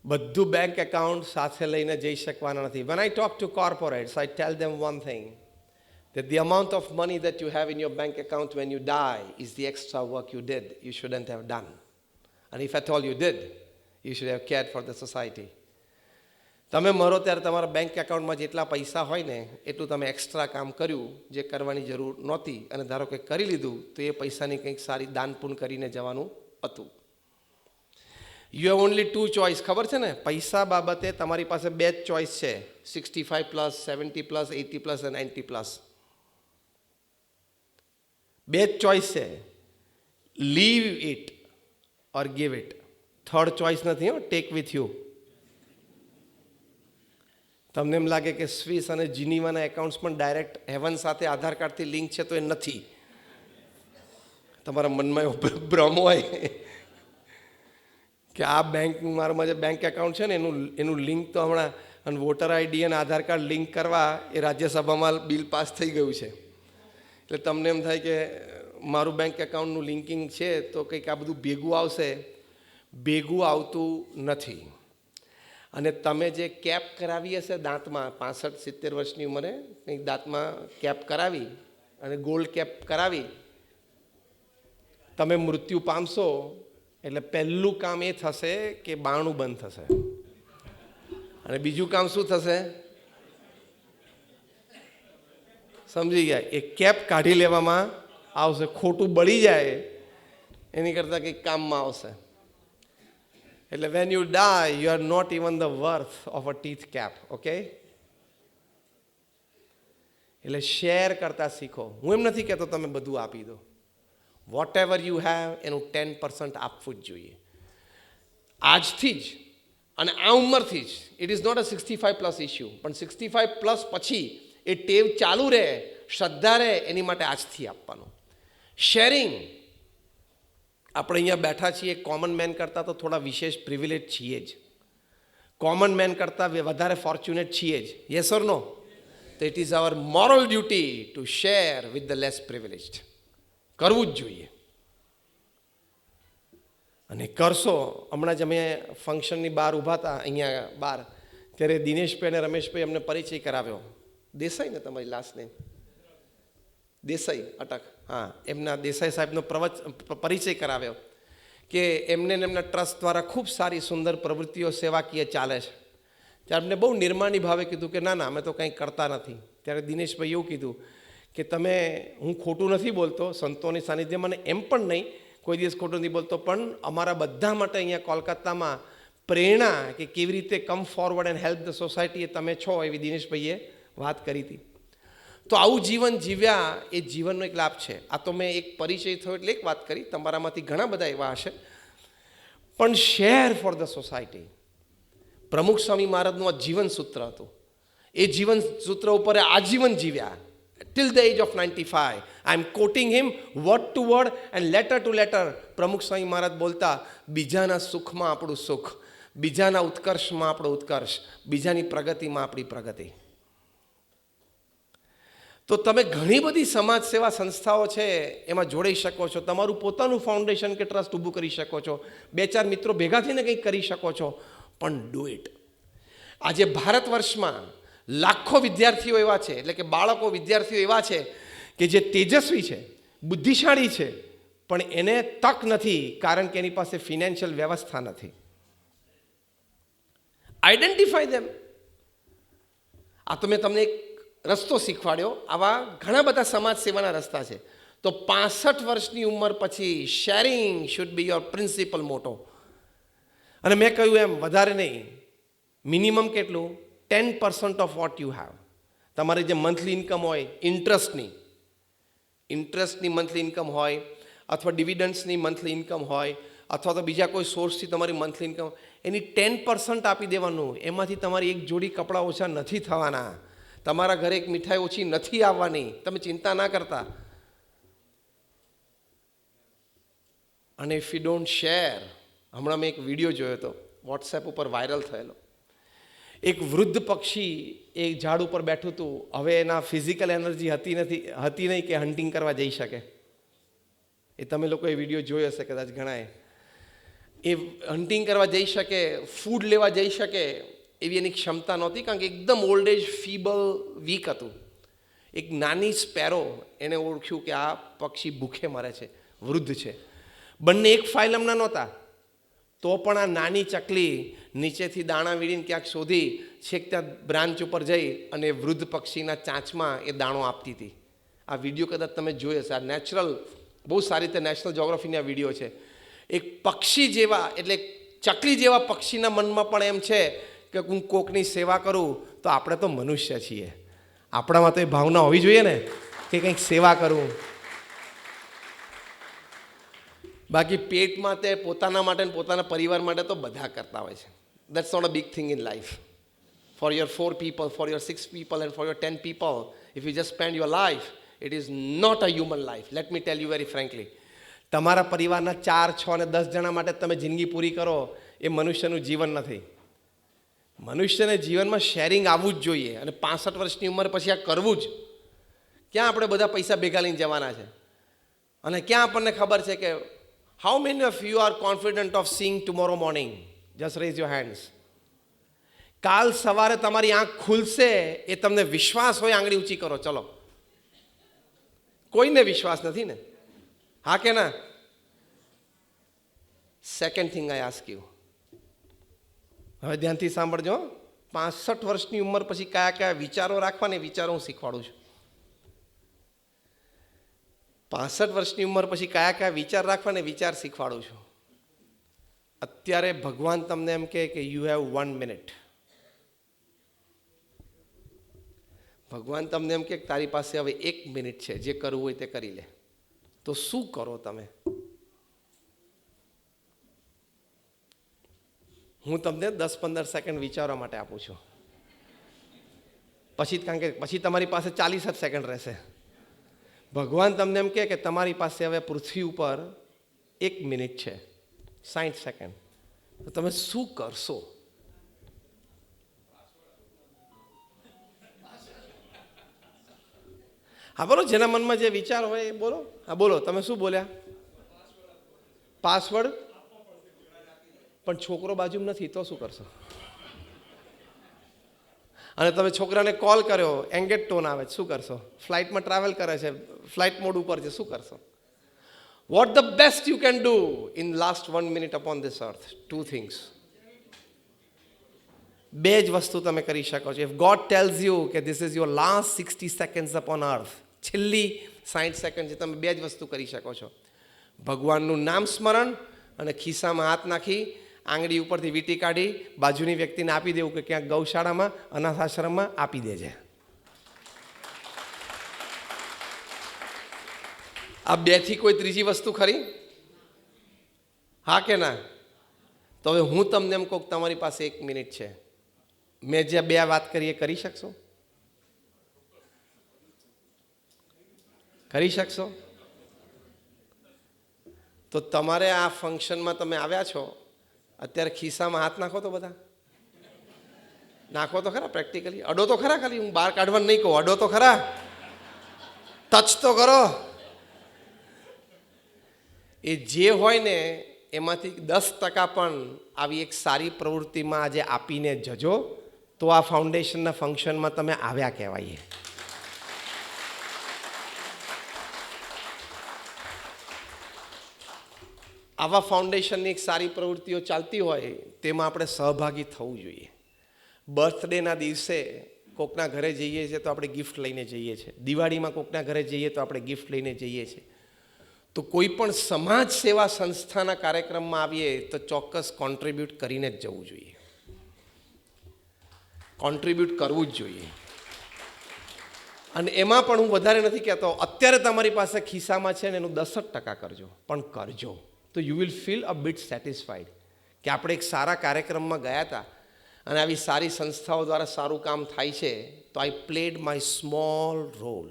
બધું બેંક એકાઉન્ટ સાથે લઈને જઈ શકવાના નથી. When I talk to corporates, I tell them one thing, that the amount of money that you have in your bank account when you die is the extra work you did, you shouldn't have done. And if at all you did, you should have cared for the society. તમે મરો ત્યારે તમારા બેંક એકાઉન્ટમાં જેટલા પૈસા હોય ને એટલું તમે એક્સ્ટ્રા કામ કર્યું જે કરવાની જરૂર નહોતી, અને ધારો કે કરી લીધું તો એ પૈસાની કંઈક સારી દાન પુણ્ય કરીને જવાનું હતું. You have only 2 choice. ખબર છે ને, પૈસા બાબતે તમારી પાસે 2 જ ચોઇસ છે, 65 પ્લસ, 70 પ્લસ, 80 પ્લસ અને 90 પ્લસ. 2 જ ચોઇસ છે, leave it or give it. Third choice નથી હો, ટેક વિથ યુ. તમને એમ લાગે કે સ્વિસ અને જીનીવાના એકાઉન્ટ્સ પણ ડાયરેક્ટ હેવન સાથે આધાર કાર્ડથી લિંક છે, તો એ નથી. તમારા મનમાં એવો ભ્રમ હોય કે આ મારામાં જે બેંક એકાઉન્ટ છે ને એનું લિંક તો હમણાં, અને વોટર આઈડી અને આધાર કાર્ડ લિંક કરવા એ રાજ્યસભામાં બિલ પાસ થઈ ગયું છે. એટલે તમને એમ થાય કે મારું બેંક એકાઉન્ટનું લિંકિંગ છે તો કંઈક આ બધું ભેગું આવશે. ભેગું આવતું નથી. અને તમે જે કેપ કરાવી હશે દાંતમાં, 65-70 વર્ષની ઉંમરે કંઈક દાંતમાં કેપ કરાવી અને ગોલ્ડ કેપ કરાવી, તમે મૃત્યુ પામશો એટલે પહેલું કામ એ થશે કે બારણું બંધ થશે. અને બીજું કામ શું થશે? સમજી ગયા? એ કેપ કાઢી લેવામાં આવશે. ખોટું બળી જાય એની કરતાં કંઈક કામમાં આવશે. એટલે when you die you are not even the worth of a teeth cap. Okay, એટલે શેર કરતા શીખો. હું એમ નથી કહેતો તમે બધું આપી દો. વોટ એવર યુ હેવ એનું 10% આપવું જ જોઈએ આજથી જ. અને આ ઉંમરથી જ. It is not a 65+ issue, પણ 65+ પછી એ ટેવ ચાલુ રહે, શ્રદ્ધા રહે, એની માટે આજથી આપવાનું. શેરિંગ. આપણે અહીંયા બેઠા છીએ કોમન મેન કરતાં તો થોડા વિશેષ પ્રિવિલેજ છીએ જ. કોમન મેન કરતાં વધારે ફોર્ચ્યુનેટ છીએ જ. Yes or no? તો it is our moral duty to share with the less privileged. કરવું જ જોઈએ. અને કરશો. હમણાં જ અમે ફંક્શનની બહાર ઊભા હતા અહીંયા બહાર, ત્યારે દિનેશભાઈ અને રમેશભાઈ અમને પરિચય કરાવ્યો. દેસાઈ ને તમારી લાસ્ટ નેમ? દેસાઈ અટક. હા, એમના દેસાઈ સાહેબનો પરિચય કરાવ્યો કે એમને એમના ટ્રસ્ટ દ્વારા ખૂબ સારી સુંદર પ્રવૃત્તિઓ સેવાકીય ચાલે છે. ત્યારે અમને બહુ નિર્માણી ભાવે કીધું કે ના ના, અમે તો કંઈ કરતા નથી. ત્યારે દિનેશભાઈ એવું કીધું કે તમે, હું ખોટું નથી બોલતો સંતોની સાનિધ્યમાં, અને એમ પણ નહીં કોઈ દિવસ ખોટું નથી બોલતો, પણ અમારા બધા માટે અહીંયા કોલકાતામાં પ્રેરણા કે કેવી રીતે come forward and help the society એ તમે છો, એવી દિનેશભાઈએ વાત કરી હતી. તો આવું જીવન જીવ્યા એ જીવનનો એક લાભ છે. આ તો મેં એક પરિચય થયો એટલે એક વાત કરી, તમારામાંથી ઘણા બધા એવા હશે. પણ શેર ફોર ધ સોસાયટી પ્રમુખ સ્વામી મહારાજનું આ જીવન સૂત્ર હતું. એ જીવન સૂત્ર ઉપર આજીવન જીવ્યા. Till the age of 95. I am quoting him word to word and letter to letter. Pramukh Swami મહારાજ બોલતા, બીજાના સુખમાં આપણું સુખ, બીજાના ઉત્કર્ષમાં આપણો ઉત્કર્ષ, બીજાની પ્રગતિમાં આપણી પ્રગતિ. તો તમે ઘણી બધી સમાજ સેવા સંસ્થાઓ છે એમાં જોડાઈ શકો છો. તમારું પોતાનું ફાઉન્ડેશન કે ટ્રસ્ટ ઊભું કરી શકો છો. 2-4 મિત્રો ભેગા થઈને કંઈક કરી શકો છો. પણ ડુ ઇટ. આજે ભારત વર્ષમાં લાખો વિદ્યાર્થીઓ એવા છે, એટલે કે બાળકો વિદ્યાર્થીઓ એવા છે કે જે તેજસ્વી છે, બુદ્ધિશાળી છે, પણ એને તક નથી કારણ કે એની પાસે ફિનાન્શિયલ વ્યવસ્થા નથી. આઈડેન્ટિફાઈ ધેમ. આ તો મેં તમને એક રસ્તો શીખવાડ્યો. આવા ઘણા બધા સમાજ સેવાના રસ્તા છે. તો 65 વર્ષની ઉંમર પછી sharing should be your principal મોટો. અને મેં કહ્યું એમ વધારે નહીં, મિનિમમ કેટલું? 10% ઓફ વોટ યુ હેવ. તમારી જે મંથલી ઇન્કમ હોય, ઇન્ટરેસ્ટની મંથલી ઇન્કમ હોય, અથવા ડિવિડન્ડ્સની મંથલી ઇન્કમ હોય, અથવા તો બીજા કોઈ સોર્સથી તમારી મંથલી ઇન્કમ, એની 10% આપી દેવાનું. એમાંથી તમારી એક જોડી કપડાં ઓછા નથી થવાના, તમારા ઘરે એક મીઠાઈ ઓછી નથી આવવાની. તમે ચિંતા ના કરતા. અને ઇફ યુ ડોન્ટ શેર, હમણાં મેં એક વિડીયો જોયો હતો વોટ્સએપ ઉપર વાયરલ થયેલો. એક વૃદ્ધ પક્ષી એ ઝાડ ઉપર બેઠું હતું. હવે એના ફિઝિકલ એનર્જી હતી નહીં કે હન્ટિંગ કરવા જઈ શકે. એ તમે લોકો એ વિડીયો જોયો હશે કદાચ ઘણાએ. એ હન્ટિંગ કરવા જઈ શકે, ફૂડ લેવા જઈ શકે એવી એની ક્ષમતા નહોતી, કારણ કે એકદમ ઓલ્ડ એજ, ફીબલ, વીક હતું. એક નાની સ્પેરો એણે ઓળખ્યું કે આ પક્ષી ભૂખે મરે છે, વૃદ્ધ છે. બંને એક ફાઇલમના નહોતા, તો પણ આ નાની ચકલી નીચેથી દાણા વીણીને ક્યાંક શોધી છેક ત્યાં બ્રાન્ચ ઉપર જઈ અને વૃદ્ધ પક્ષીના ચાંચમાં એ દાણો આપતી હતી. આ વિડીયો કદાચ તમે જોયો હશે. આ નેચરલ, બહુ સારી રીતે નેશનલ જ્યોગ્રાફીની આ વિડીયો છે. એક પક્ષી જેવા, એટલે ચકલી જેવા પક્ષીના મનમાં પણ એમ છે કે હું કોકની સેવા કરું. તો આપણે તો મનુષ્ય છીએ, આપણામાં તો એ ભાવના હોવી જોઈએ ને કે કંઈક સેવા કરું. બાકી પેટમાં તે પોતાના માટે અને પોતાના પરિવાર માટે તો બધા કરતા હોય છે. That's not a big thing in life. For your 4 people, for your 6 people and for your 10 people, if you just spend your life, it is not a human life. Let me tell you very frankly. તમારા પરિવારના 4, 6 અને 10 જણા માટે તમે જિંદગી પૂરી કરો એ મનુષ્યનું જીવન નથી. મનુષ્યને જીવનમાં શેરિંગ આવવું જ જોઈએ. અને 65 વર્ષની ઉંમર પછી આ કરવું જ. ક્યાં આપણે બધા પૈસા ભેગા લઈને જવાના છે? અને ક્યાં આપણને ખબર છે કે how many of you are confident of seeing tomorrow morning? Just raise your hands. કાલ સવારે તમારી આંખ ખુલશે એ તમને વિશ્વાસ હોય, આંગળી ઊંચી કરો. ચલો, કોઈને વિશ્વાસ નથી ને? હા કે ના? Second thing I ask you, હવે ધ્યાનથી સાંભળજો. 65 વર્ષની ઉંમર પછી કયા કયા વિચારો રાખવા ને વિચારો હું શીખવાડું છું. 65 વર્ષની ઉંમર પછી કયા કયા વિચાર રાખવા ને વિચાર શીખવાડું છું. અત્યારે ભગવાન તમને એમ કહે કે યુ હેવ 1 મિનિટ. ભગવાન તમને એમ કે તારી પાસે હવે 1 મિનિટ છે, જે કરવું હોય તે કરી લે. તો શું કરો તમે? હું તમને 10-15 સેકન્ડ વિચારવા માટે આપું છું. પછી કારણ કે પછી તમારી પાસે 40 જ સેકન્ડ રહેશે. ભગવાન તમને એમ કહે કે તમારી પાસે હવે પૃથ્વી ઉપર 1 મિનિટ છે, 60 સેકન્ડ. તો તમે શું કરશો? હા બોલો, જેના મનમાં જે વિચાર હોય એ બોલો. હા બોલો, તમે શું બોલ્યા? પાસવર્ડ. પણ છોકરો બાજુમાં નથી તો શું કરશો? અને તમે છોકરાને કોલ કર્યો, એંગેજ ટોન આવે, શું કરશો? ફ્લાઇટમાં ટ્રાવેલ કરે છે, ફ્લાઇટ મોડ ઉપર છે, શું કરશો? What the best you can do in last 1 minute upon this earth? 2 things. 2 જ વસ્તુ તમે કરી શકો છો. ઇફ ગોડ ટેલ્સ યુ કે this is your last 60 seconds upon earth, છેલ્લી 60 સેકન્ડ છે, તમે 2 જ વસ્તુ કરી શકો છો. ભગવાનનું નામ સ્મરણ અને ખિસ્સામાં હાથ નાખી આંગળી ઉપરથી વીંટી કાઢી બાજુની વ્યક્તિને આપી દેવું કે ક્યાંક ગૌશાળામાં, અનાથ આશ્રમમાં આપી દેજે. આ 2 થી કોઈ ત્રીજી વસ્તુ ખરી? હા કે ના? તો હવે હું તમને એમ કહું, તમારી પાસે 1 મિનિટ છે, મેં જે 2 વાત કરી એ કરી શકશો? કરી શકશો? તો તમારે આ ફંક્શનમાં તમે આવ્યા છો, અત્યારે ખિસ્સામાં હાથ નાખો તો બધા નાખો તો ખરા. પ્રેક્ટિકલી અડો તો ખરા. ખાલી હું બહાર કાઢવાનું નહીં કહું, અડો તો ખરા, ટચ તો કરો. એ જે હોય ને એમાંથી 10% પણ આવી એક સારી પ્રવૃત્તિમાં આજે આપીને જજો, તો આ ફાઉન્ડેશનના ફંક્શનમાં તમે આવ્યા કહેવાય. આવા ફાઉન્ડેશનની એક સારી પ્રવૃત્તિઓ ચાલતી હોય તેમાં આપણે સહભાગી થવું જોઈએ. બર્થડેના દિવસે કોકના ઘરે જઈએ છીએ તો આપણે ગિફ્ટ લઈને જઈએ છીએ. દિવાળીમાં કોકના ઘરે જઈએ તો આપણે ગિફ્ટ લઈને જઈએ છીએ. તો કોઈ પણ સમાજ સેવા સંસ્થાના કાર્યક્રમમાં આવીએ તો ચોક્કસ કોન્ટ્રીબ્યુટ કરીને જ જવું જોઈએ. કોન્ટ્રીબ્યુટ કરવું જ જોઈએ. અને એમાં પણ હું વધારે નથી કહેતો, અત્યારે તમારી પાસે ખિસ્સામાં છે ને એનું 10% કરજો, પણ કરજો. તો you will feel a bit satisfied કે આપણે એક સારા કાર્યક્રમમાં ગયા હતા અને આવી સારી સંસ્થાઓ દ્વારા સારું કામ થાય છે, તો I played my small role.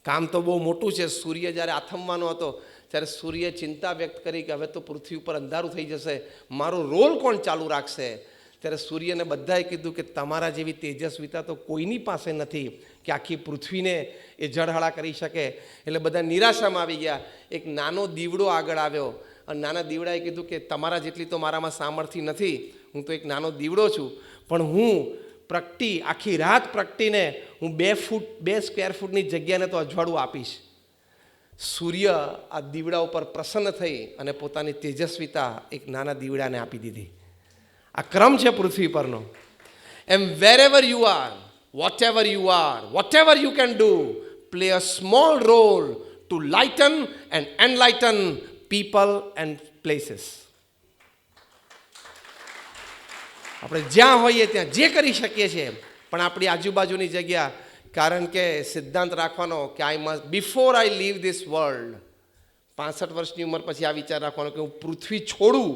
કામ તો બહુ મોટું છે. સૂર્ય જ્યારે આથમવાનો હતો ત્યારે સૂર્યે ચિંતા વ્યક્ત કરી કે હવે તો પૃથ્વી ઉપર અંધારું થઈ જશે, મારો રોલ કોણ ચાલુ રાખશે? ત્યારે સૂર્યને બધાએ કીધું કે તમારા જેવી તેજસ્વીતા તો કોઈની પાસે નથી કે આખી પૃથ્વીને એ જળહળા કરી શકે. એટલે બધા નિરાશામાં આવી ગયા. એક નાનો દીવડો આગળ આવ્યો અને નાના દીવડાએ કીધું કે તમારા જેટલી તો મારામાં સામર્થ્ય નથી, હું તો એક નાનો દીવડો છું, પણ હું આખી રાત પ્રગટીને હું 2 સ્ક્વેર ફૂટની જગ્યાને તો અજવાળું આપીશ. સૂર્ય આ દીવડા ઉપર પ્રસન્ન થઈ અને પોતાની તેજસ્વીતા એક નાના દીવડાને આપી દીધી. આ ક્રમ છે પૃથ્વી પરનો. Am wherever you are, whatever you can do, play a small role to lighten and enlighten people and places. આપણે જ્યાં હોઈએ ત્યાં જે કરી શકીએ છીએ, પણ આપણી આજુબાજુની જગ્યા, કારણ કે સિદ્ધાંત રાખવાનો કે before I leave this world, 65 વર્ષની ઉંમર પછી આ વિચાર રાખવાનો કે હું પૃથ્વી છોડું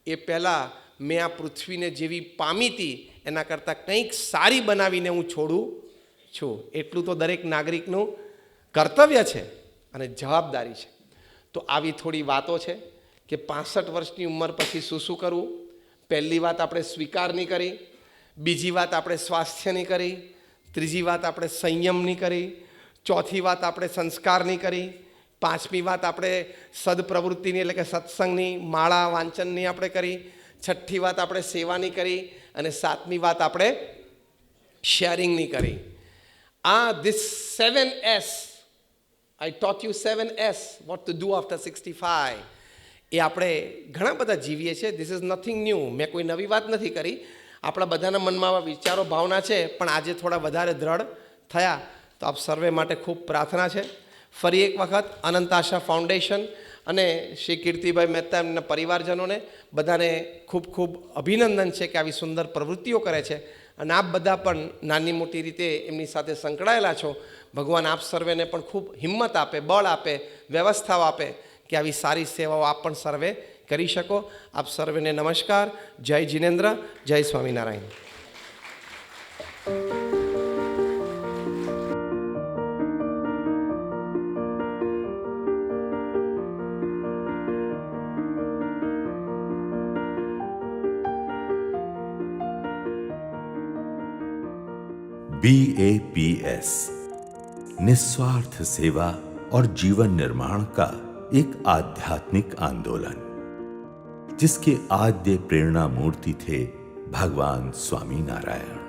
એ પહેલાં મેં આ પૃથ્વીને જેવી પામી હતી એના કરતાં કંઈક સારી બનાવીને હું છોડું છું. એટલું તો દરેક નાગરિકનું કર્તવ્ય છે અને જવાબદારી છે. તો આવી થોડી વાતો છે કે 65 વર્ષની ઉંમર પછી શું કરવું. પહેલી વાત આપણે સ્વીકારની કરી, બીજી વાત આપણે સ્વાસ્થ્યની કરી, ત્રીજી વાત આપણે સંયમની કરી, ચોથી વાત આપણે સંસ્કારની કરી, પાંચમી વાત આપણે સદપ્રવૃત્તિની એટલે કે સત્સંગની, માળા વાંચનની આપણે કરી, છઠ્ઠી વાત આપણે સેવાની કરી અને સાતમી વાત આપણે શેરિંગની કરી. This 7S, I taught you 7S, what to do after 65. એ આપણે ઘણા બધા જીવીએ છીએ. This is nothing new. મેં કોઈ નવી વાત નથી કરી. આપણા બધાના મનમાં આવા વિચારો ભાવના છે, પણ આજે થોડા વધારે દ્રઢ થયા. તો આપ સર્વે માટે ખૂબ પ્રાર્થના છે. ફરી એક વખત અનંત આશા ફાઉન્ડેશન અને શ્રી કીર્તિભાઈ મહેતા એમના પરિવારજનોને બધાને ખૂબ ખૂબ અભિનંદન છે કે આવી સુંદર પ્રવૃત્તિઓ કરે છે અને આપ બધા પણ નાની મોટી રીતે એમની સાથે સંકળાયેલા છો. ભગવાન આપ સર્વેને પણ ખૂબ હિંમત આપે, બળ આપે, વ્યવસ્થાઓ આપે કે આવી સારી સેવાઓ આપ પણ સર્વે કરી શકો. આપ સર્વેને નમસ્કાર. જય જિનેન્દ્ર, જય સ્વામિનારાયણ. BAPS निस्वार्थ सेवा और जीवन निर्माण का एक आध्यात्मिक आंदोलन, जिसके आद्य प्रेरणा मूर्ति थे भगवान स्वामी नारायण.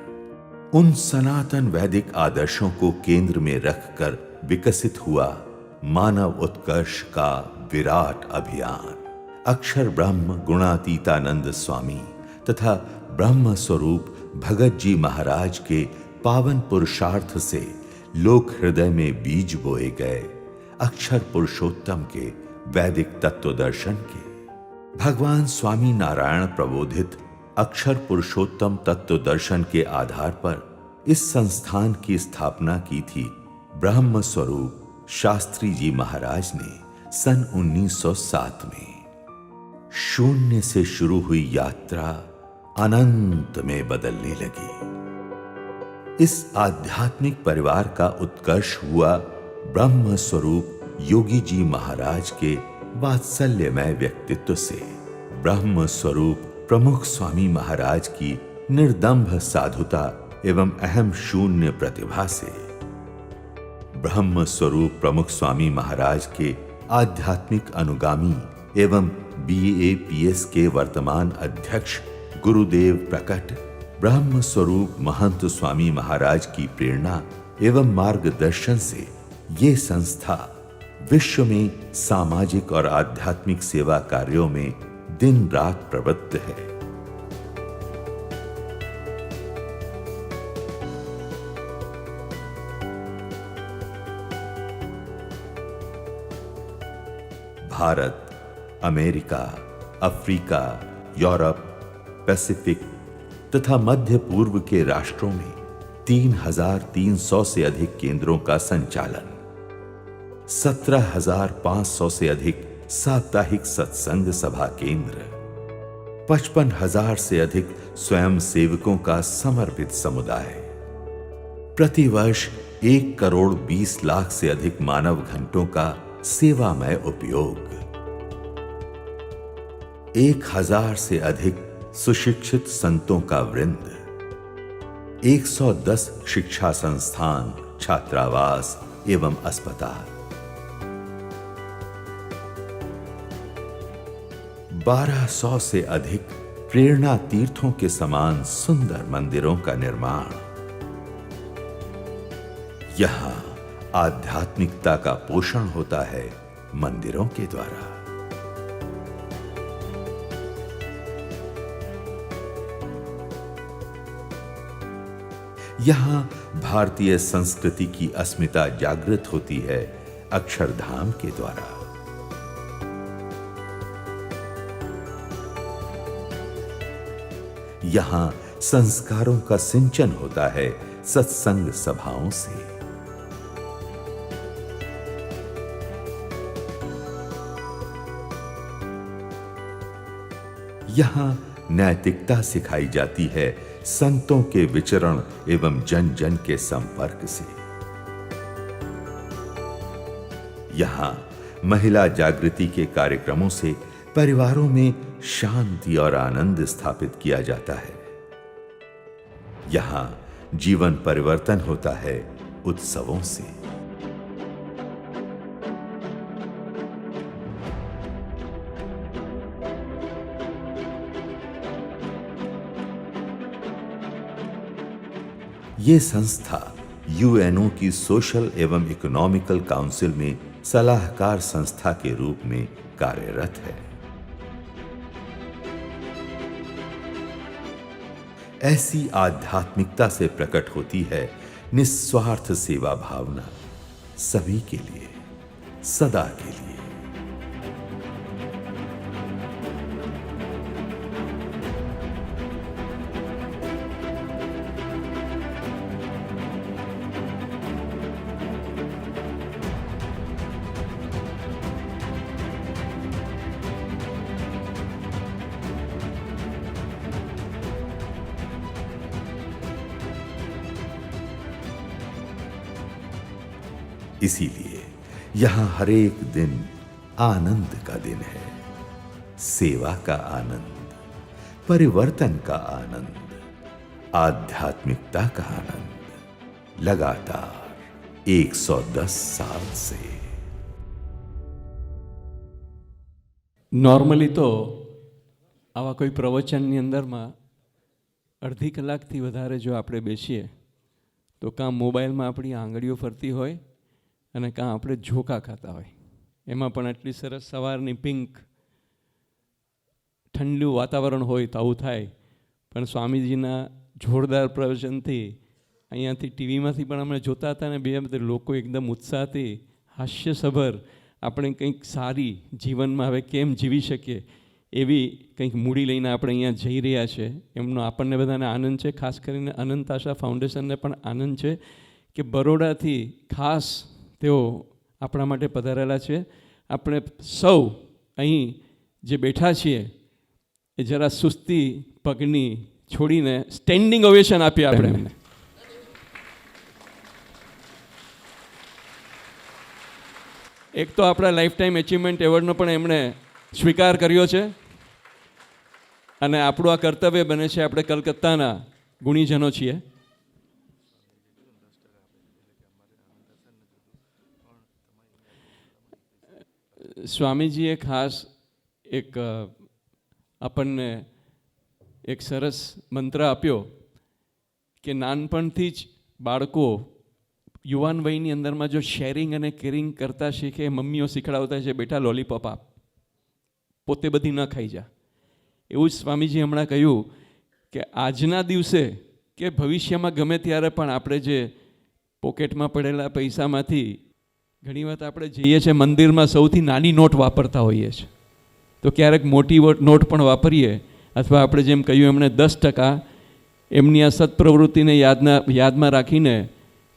उन सनातन वैदिक आदर्शों को केंद्र में रखकर विकसित हुआ मानव उत्कर्ष का विराट अभियान अक्षर ब्रह्म गुणातीतानंद स्वामी तथा ब्रह्म स्वरूप भगत जी महाराज के पावन पुरुषार्थ से लोक हृदय में बीज बोए गए अक्षर पुरुषोत्तम के वैदिक तत्व दर्शन के. भगवान स्वामी नारायण प्रबोधित अक्षर पुरुषोत्तम तत्व दर्शन के आधार पर इस संस्थान की स्थापना की थी ब्रह्म स्वरूप शास्त्री जी महाराज ने सन 1907 में. शून्य से शुरू हुई यात्रा अनंत में बदलने लगी. इस आध्यात्मिक परिवार का उत्कर्ष हुआ ब्रह्म स्वरूप योगी जी महाराज के वात्सल्यमय व्यक्तित्व से. ब्रह्म स्वरूप प्रमुख स्वामी महाराज की निर्दंभ साधुता एवं अहम शून्य प्रतिभा से. ब्रह्म स्वरूप प्रमुख स्वामी महाराज के आध्यात्मिक अनुगामी एवं BAPS के वर्तमान अध्यक्ष गुरुदेव प्रकट ब्रह्म स्वरूप महंत स्वामी महाराज की प्रेरणा एवं मार्गदर्शन से ये संस्था विश्व में सामाजिक और आध्यात्मिक सेवा कार्यों में दिन रात प्रवृत्त है. Bharat, America, Africa, Europe, Pacific तथा मध्य पूर्व के राष्ट्रों में 3,300 से अधिक केंद्रों का संचालन, 17,500 से अधिक साप्ताहिक सत्संग सभा केंद्र, 55,000 से अधिक स्वयं सेवकों का समर्पित समुदाय, प्रतिवर्ष 1,20,00,000 से अधिक मानव घंटों का सेवामय उपयोग, 1,000 से अधिक सुशिक्षित संतों का वृंद, 110 शिक्षा संस्थान, छात्रावास एवं अस्पताल, 1,200 से अधिक प्रेरणा तीर्थों के समान सुंदर मंदिरों का निर्माण. यहां आध्यात्मिकता का पोषण होता है मंदिरों के द्वारा. यहां भारतीय संस्कृति की अस्मिता जागृत होती है अक्षरधाम के द्वारा. यहां संस्कारों का सिंचन होता है सत्संग सभाओं से. यहां नैतिकता सिखाई जाती है संतों के विचरण एवं जन जन के संपर्क से. यहां महिला जागृति के कार्यक्रमों से परिवारों में शांति और आनंद स्थापित किया जाता है. यहां जीवन परिवर्तन होता है उत्सवों से. ये संस्था UNO की सोशल एवं इकोनॉमिकल काउंसिल में सलाहकार संस्था के रूप में कार्यरत है. ऐसी आध्यात्मिकता से प्रकट होती है निस्वार्थ सेवा भावना सभी के लिए. सदा के लिए। इसीलिए यहां हर एक दिन आनंद का दिन है। सेवा का आनंद, परिवर्तन का आनंद, आध्यात्मिकता का आनंद, लगातार 110 साल से। નોર્મલી તો આવા કોઈ પ્રવચનની અંદરમાં અડધી કલાકથી વધારે જો આપણે બેસીએ તો કાં મોબાઈલમાં આપણી આંગળીઓ ફરતી હોય અને કાં આપણે ઝોકા ખાતા હોય. એમાં પણ આટલી સરસ સવારની પિંક ઠંડુ વાતાવરણ હોય તો આવું થાય. પણ સ્વામીજીના જોરદાર પ્રવચનથી અહીંયાથી ટીવીમાંથી પણ અમે જોતા હતા ને બે લોકો એકદમ ઉત્સાહથી હાસ્યસભર આપણે કંઈક સારી જીવનમાં હવે કેમ જીવી શકીએ એવી કંઈક મૂડી લઈને આપણે અહીંયા જઈ રહ્યા છે. એમનો આપણને બધાને આનંદ છે. ખાસ કરીને અનંત આશા ફાઉન્ડેશનને પણ આનંદ છે કે બરોડાથી ખાસ તેઓ આપણા માટે પધારેલા છે. આપણે સૌ અહીં જે બેઠા છીએ એ જરા સુસ્તી પગની છોડીને સ્ટેન્ડિંગ ઓવેશન આપીએ આપણે એમને. એક તો આપણા લાઈફ ટાઈમ એચિવમેન્ટ એવોર્ડનો પણ એમણે સ્વીકાર કર્યો છે અને આપણું આ કર્તવ્ય બને છે. આપણે કલકત્તાના ગુણીજનો છીએ. સ્વામીજીએ ખાસ એક આપણને એક સરસ મંત્ર આપ્યો કે નાનપણથી જ બાળકો યુવાન વયની અંદરમાં જો શેરિંગ અને કેરિંગ કરતા શીખે, મમ્મીઓ શીખડાવતા છે બેટા લોલીપોપ આપ, પોતે બધી ન ખાઈ જા. એવું જ સ્વામીજી હમણાં કહ્યું કે આજના દિવસે કે ભવિષ્યમાં ગમે ત્યારે પણ આપણે જે પોકેટમાં પડેલા પૈસામાંથી ઘણી વખત આપણે જઈએ છીએ મંદિરમાં સૌથી નાની નોટ વાપરતા હોઈએ છીએ, તો ક્યારેક મોટી નોટ પણ વાપરીએ. અથવા આપણે જેમ કહ્યું એમણે 10% એમની આ સત્પ્રવૃત્તિને યાદમાં રાખીને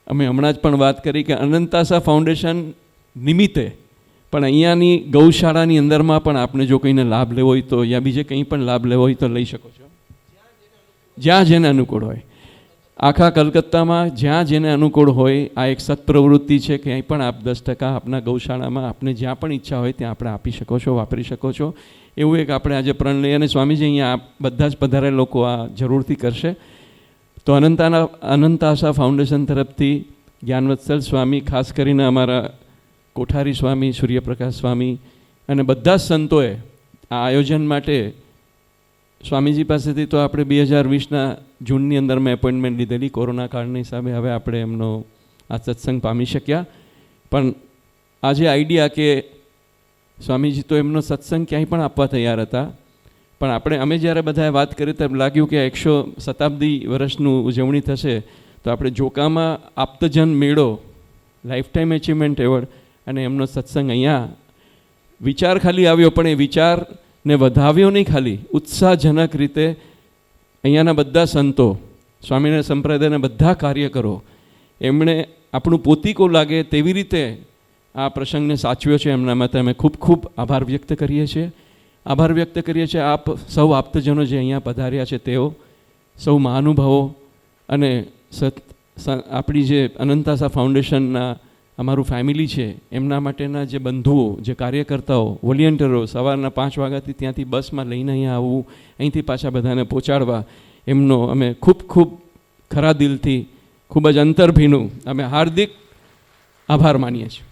અમે હમણાં જ પણ વાત કરી કે અનંત આશા ફાઉન્ડેશન નિમિત્તે પણ અહીંયાની ગૌશાળાની અંદરમાં પણ આપણે જો કોઈને લાભ લેવો હોય તો યા બીજે કંઈ પણ લાભ લેવો હોય તો લઈ શકો છો, જ્યાં જેને અનુકૂળ હોય. આખા કલકત્તામાં જ્યાં જેને અનુકૂળ હોય આ એક સત્પ્રવૃત્તિ છે. ક્યાંય પણ આપ 10% આપના ગૌશાળામાં આપને જ્યાં પણ ઈચ્છા હોય ત્યાં આપણે આપી શકો છો, વાપરી શકો છો. એવું એક આપણે આજે પ્રણ લઈએ અને સ્વામીજી અહીંયા બધા જ પધારેલા લોકો આ જરૂરથી કરશે. તો અનંત આશા ફાઉન્ડેશન તરફથી જ્ઞાનવત્સલ સ્વામી, ખાસ કરીને અમારા કોઠારી સ્વામી, સૂર્યપ્રકાશ સ્વામી અને બધા જ સંતોએ આ આયોજન માટે સ્વામીજી પાસેથી તો આપણે 2020ના જૂનની અંદર મેં એપોઇન્ટમેન્ટ લીધેલી. કોરોના કાળના હિસાબે હવે આપણે એમનો આ સત્સંગ પામી શક્યા. પણ આજે આઈડિયા કે સ્વામીજી તો એમનો સત્સંગ ક્યાંય પણ આપવા તૈયાર હતા, પણ અમે જ્યારે બધાએ વાત કરી તો એમ લાગ્યું કે 100 શતાબ્દી વર્ષનું ઉજવણી થશે તો આપણે જોકામાં આપ્તજન મેળો, લાઈફ ટાઈમ એચિવમેન્ટ એવોર્ડ અને એમનો સત્સંગ અહીંયા વિચાર ખાલી આવ્યો, પણ એ વિચારને વધાવ્યો નહીં, ખાલી ઉત્સાહજનક રીતે અહીંયાના બધા સંતો, સ્વામિનારાયણ સંપ્રદાયના બધા કાર્યકરો એમણે આપણું પોતીકો લાગે તેવી રીતે આ પ્રસંગને સાચવ્યો છે. એમના માટે અમે ખૂબ ખૂબ આભાર વ્યક્ત કરીએ છીએ. આભાર વ્યક્ત કરીએ છીએ આપ સૌ આપ્તજનો જે અહીંયા પધાર્યા છે તેઓ સૌ મહાનુભાવો અને આપણી જે અનંત આશા ફાઉન્ડેશનના અમારું ફેમિલી છે એમના માટેના જે બંધુઓ, જે કાર્યકર્તાઓ, વોલિયન્ટરો, સવારના 5 વાગ્યાથી ત્યાંથી બસમાં લઈને અહીંયા આવવું, અહીંથી પાછા બધાને પહોંચાડવા, એમનો અમે ખૂબ ખૂબ ખરા દિલથી, ખૂબ જ અંતરભીનું અમે હાર્દિક આભાર માનીએ છીએ.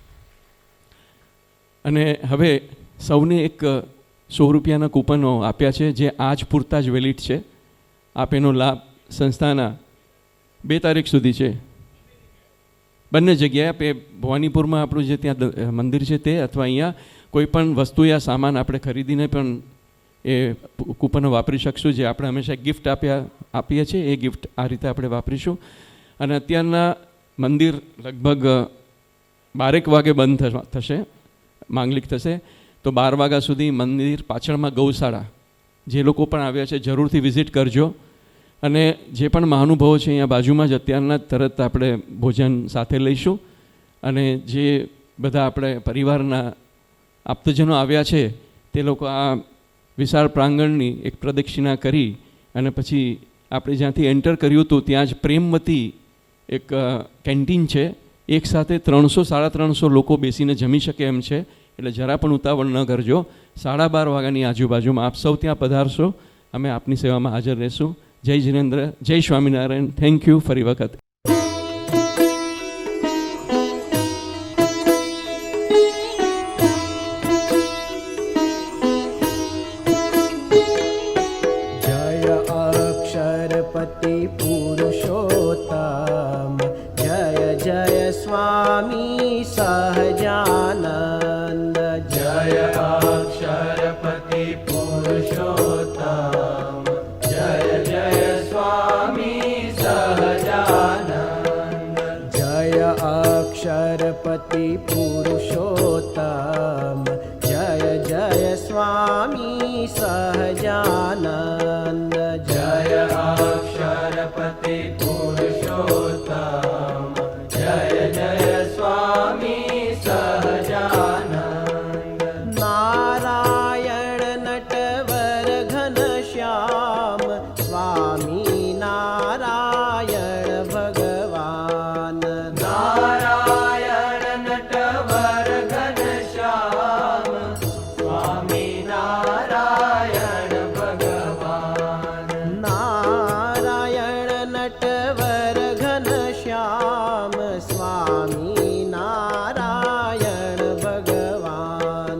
અને હવે સૌને એક 100 રૂપિયાના કૂપનો આપ્યા છે જે આજ પૂરતા જ વેલિડ છે. આપ એનો લાભ સંસ્થાના 2 તારીખ સુધી છે. બંને જગ્યાએ આપે ભવાનીપુરમાં આપણું જે ત્યાં મંદિર છે તે, અથવા અહીંયા કોઈ પણ વસ્તુ યા સામાન આપણે ખરીદીને પણ એ કૂપનો વાપરી શકશું. જે આપણે હંમેશા ગિફ્ટ આપીએ છીએ એ ગિફ્ટ આ રીતે આપણે વાપરીશું. અને અત્યારના મંદિર લગભગ 12 વાગે બંધ થશે. માંગલિક થશે. તો 12 વાગ્યા સુધી મંદિર પાછળમાં ગૌશાળા, જે લોકો પણ આવ્યા છે જરૂરથી વિઝિટ કરજો. અને જે પણ મહાનુભાવો છે અહીંયા બાજુમાં જ અત્યારના તરત આપણે ભોજન સાથે લઈશું. અને જે બધા આપણે પરિવારના આપ્તજનો આવ્યા છે તે લોકો આ વિશાળ પ્રાંગણની એક પ્રદક્ષિણા કરી અને પછી આપણે જ્યાંથી એન્ટર કર્યું હતું ત્યાં જ પ્રેમવતી એક કેન્ટીન છે. એક સાથે 300-350 લોકો બેસીને જમી શકે એમ છે. એટલે જરા પણ ઉતાવળ ન કરજો. 12:30 વાગ્યાની આજુબાજુમાં આપ સૌ ત્યાં પધારશો. અમે આપની સેવામાં હાજર રહેશું. જય જિનેન્દ્ર, જય સ્વામિનારાયણ. થેન્ક યુ ફરી વખત. जय अक्षरपति पुरुषोत्तम, जय जय स्वामी सहजानंद. जय अक्षरपति पुरुषोत्तम, जय जय स्वामी सहजानंद. जय अक्षरपति पुरुषोत्तम, जय जय स्वामी सहजानंद. जय अक्षरपति पुरुषोत्तम, जय जय स्वामी सहजानंद. नारायण नटवर घनश्याम, स्वामी नारायण भगवान. नारायण नटवर घनश्याम, स्वामी नारायण भगवान. नारायण नटवर घनश्याम, स्वामी नारायण भगवान.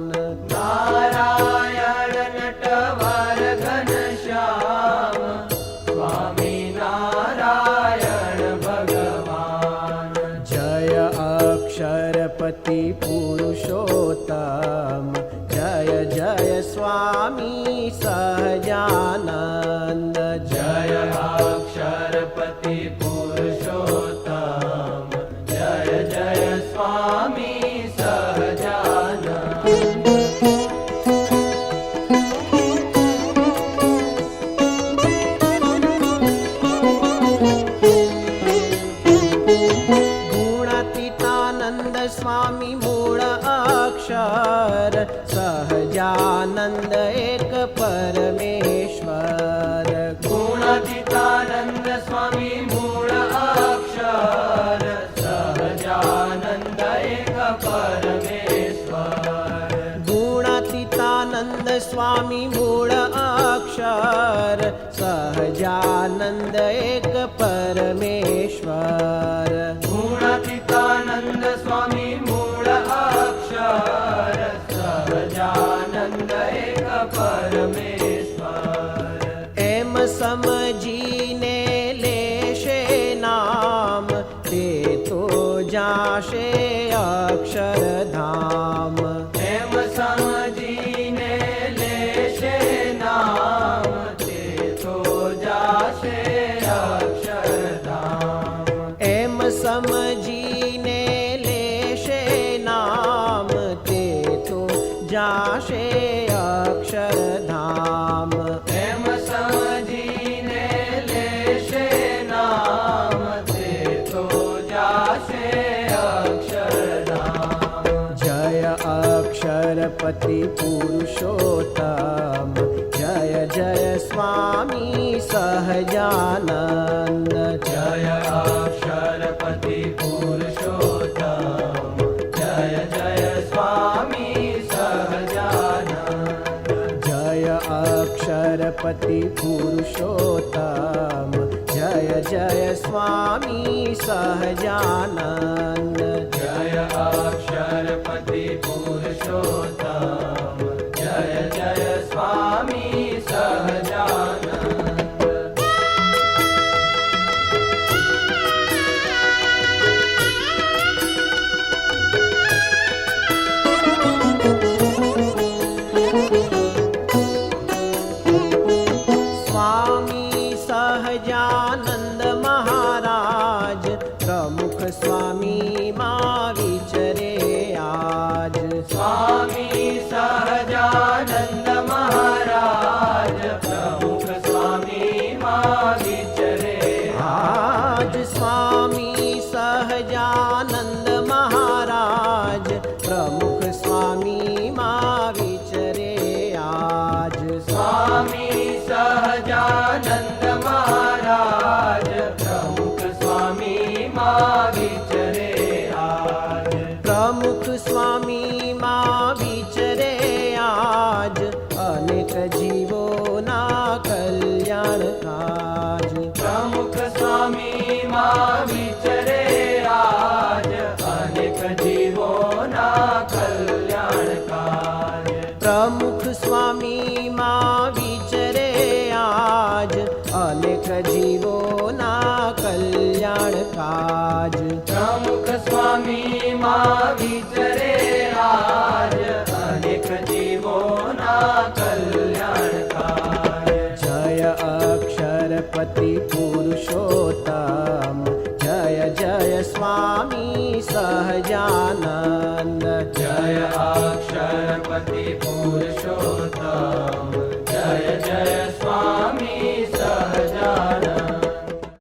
नारायण नटवर घनश्याम, स्वामी नारायण भगवान. जय अक्षरपति पुरुषोत्तम, जय जय स्वामी सहजानंद. जय अक्षरपति पुरुषोत्तम, जय जय स्वामी सहजानंद. गुणातीतानंद स्वामी मूळ अक्षर, सहजानंद एक परमेश्वर. गुणातीतानंद स्वामी मूळ अक्षर, सहजानंद एक परमेश्वर. गुणातीतानंद स्वामी मूळ अक्षर, सहजानंद एक परमेश्वर. गुणातीतानंद स्वामी मूळ अक्षर, सहजानंद एक परमेश्वर. एम समजीने लेशे नाम, ते तो जाशे अक्षरधाम. एम समजीने लेशे नाम, ते तो जाशे अक्षरधाम. एम समजीने लेशे नाम, ते तो जाशे अक्षरधाम. एम समजीने लेशे नाम, ते तो जाशे अक्षरधाम. जय अक्षरपति पुरुषोत्तम, जय जय स्वामी सहजानंद. जय अक्षरपति पुरुषोत्तम, जय जय स्वामी सहजानंद. जय अक्षरपति पुरुषोत्तम, जय जय स्वामी सहजानंद. जय अक्षरपति पुरुषोत्तम, जय जय स्वामी सहजानंद. स्वामी सहजानंद महाराज, प्रमुख स्वामी मा विचरे आज. स्वामी માં વિચરે આજ સ્વામી સહજાનંદ મહારાજ પ્રમુખ સ્વામી માં વિચરે આજ સ્વામી સહજાનંદ મહારાજ પ્રમુખ સ્વામી માં વિચરે આજ પ્રમુખ સ્વામી માં વિચરે આજ અનેક જીવોના કલ્યાણ કાજ પ્રમુખ સ્વામી માં વિચરે આજ અનેક જીવોના કલ્યાણ કાજ પ્રમુખ સ્વામી માં વિચરે આજ અનેક જીવોના કલ્યાણ કાજ પ્રમુખ સ્વામી માં વિચરે આજ અનેક જીવોના કલ્યાણ કાજ જય અક્ષરપતિ પુરુષોત્તમ જય જય સ્વામી સહજાનંદ